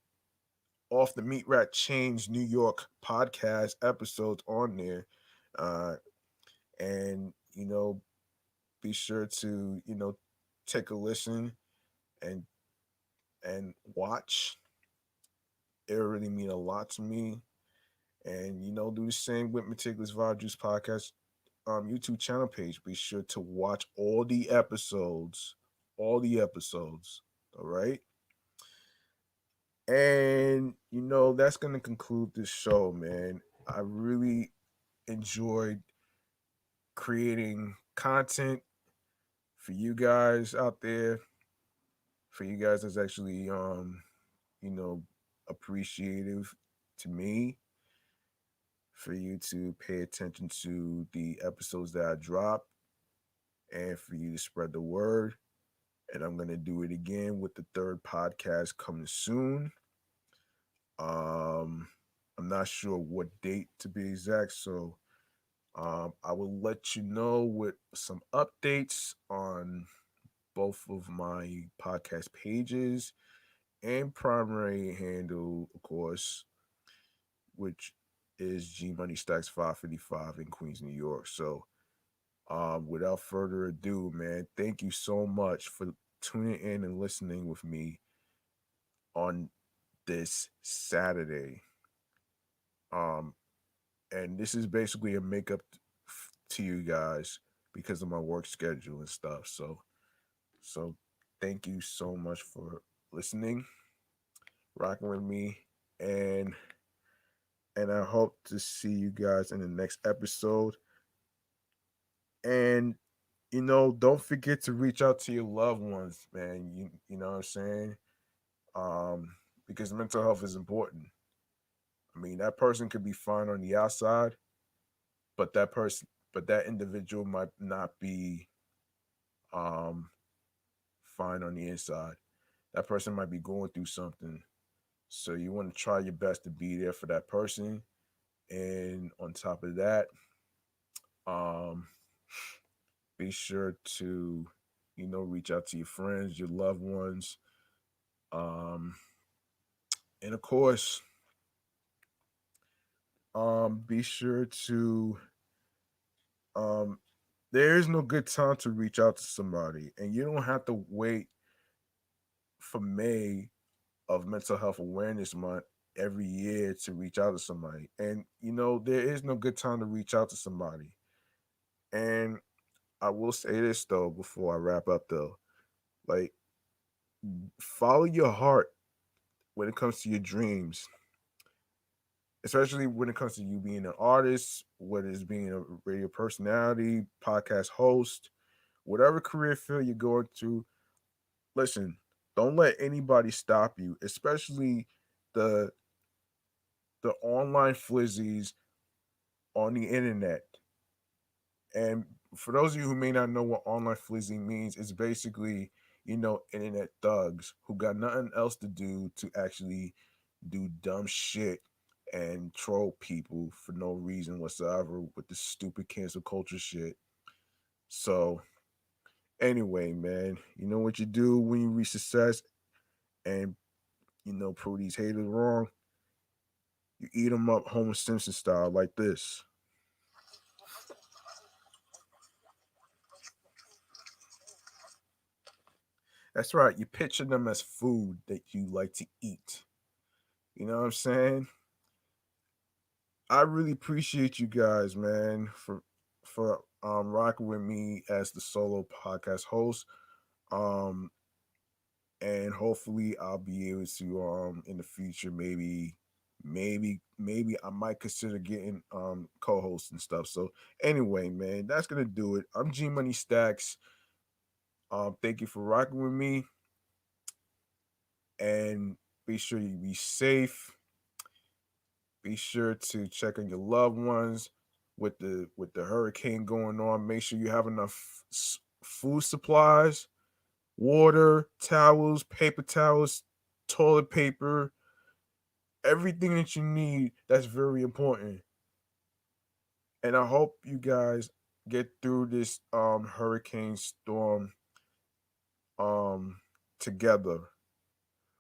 Speaker 1: Off the Meat Rat Change New York podcast episodes on there. Uh and be sure to take a listen and watch. It really mean a lot to me. And do the same with Meticulous Vibe Juice Podcast YouTube channel page. Be sure to watch all the episodes. All the episodes. All right. And that's gonna conclude this show, man. I really enjoyed creating content for you guys out there, for you guys that's actually you know appreciative to me, for you to pay attention to the episodes that I drop, and for you to spread the word. And I'm gonna do it again with the third podcast coming soon. um I'm not sure what date to be exact, so I will let you know with some updates on both of my podcast pages and primary handle, of course, which is G Money Stacks 555 in Queens, New York. So, without further ado, man, thank you so much for tuning in and listening with me on this Saturday. Um, and this is basically a makeup to you guys because of my work schedule and stuff. So thank you so much for listening, rocking with me, and I hope to see you guys in the next episode. And don't forget to reach out to your loved ones, man. You know what I'm saying? Because mental health is important. I mean, that person could be fine on the outside, but that individual might not be um fine on the inside. That person might be going through something. So you want to try your best to be there for that person. And on top of that, um, be sure to, reach out to your friends, your loved ones. Um, and of course, be sure to um, there is no good time to reach out to somebody, and you don't have to wait for May of Mental Health Awareness Month every year to reach out to somebody. And there is no good time to reach out to somebody. And I will say this though before I wrap up though, like, follow your heart when it comes to your dreams, especially when it comes to you being an artist, whether it's being a radio personality, podcast host, whatever career field you're going to. Listen, don't let anybody stop you, especially the the online flizzies on the internet. And for those of you who may not know what online flizzy means, it's basically, internet thugs who got nothing else to do to actually do dumb shit and troll people for no reason whatsoever with this stupid cancel culture shit. So, anyway, man, you know what you do when you reach success and, prove these haters wrong? You eat them up Homer Simpson style like this. That's right. You picture them as food that you like to eat. You know what I'm saying? I really appreciate you guys, man, for rocking with me as the solo podcast host. Um and hopefully I'll be able to in the future maybe I might consider getting co-hosts and stuff. So anyway, man, that's gonna do it. I'm G Money Stacks. Thank you for rocking with me, and be sure you be safe. Be sure to check on your loved ones with the hurricane going on. Make sure you have enough food supplies, water, towels, paper towels, toilet paper, everything that you need. That's very important. And I hope you guys get through this hurricane storm um together.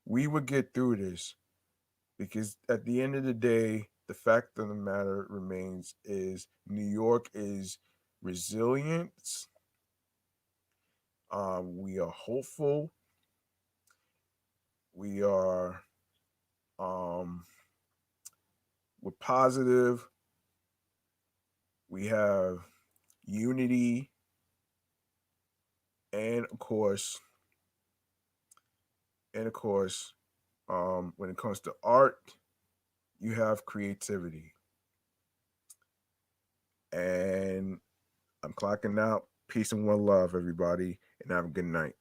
Speaker 1: We will get through this, because at the end of the day, the fact of the matter remains is New York is resilient. We are hopeful. We are um, we're positive. We have unity, and of course, when it comes to art, you have creativity. And I'm clocking out. Peace and one love, everybody, and have a good night.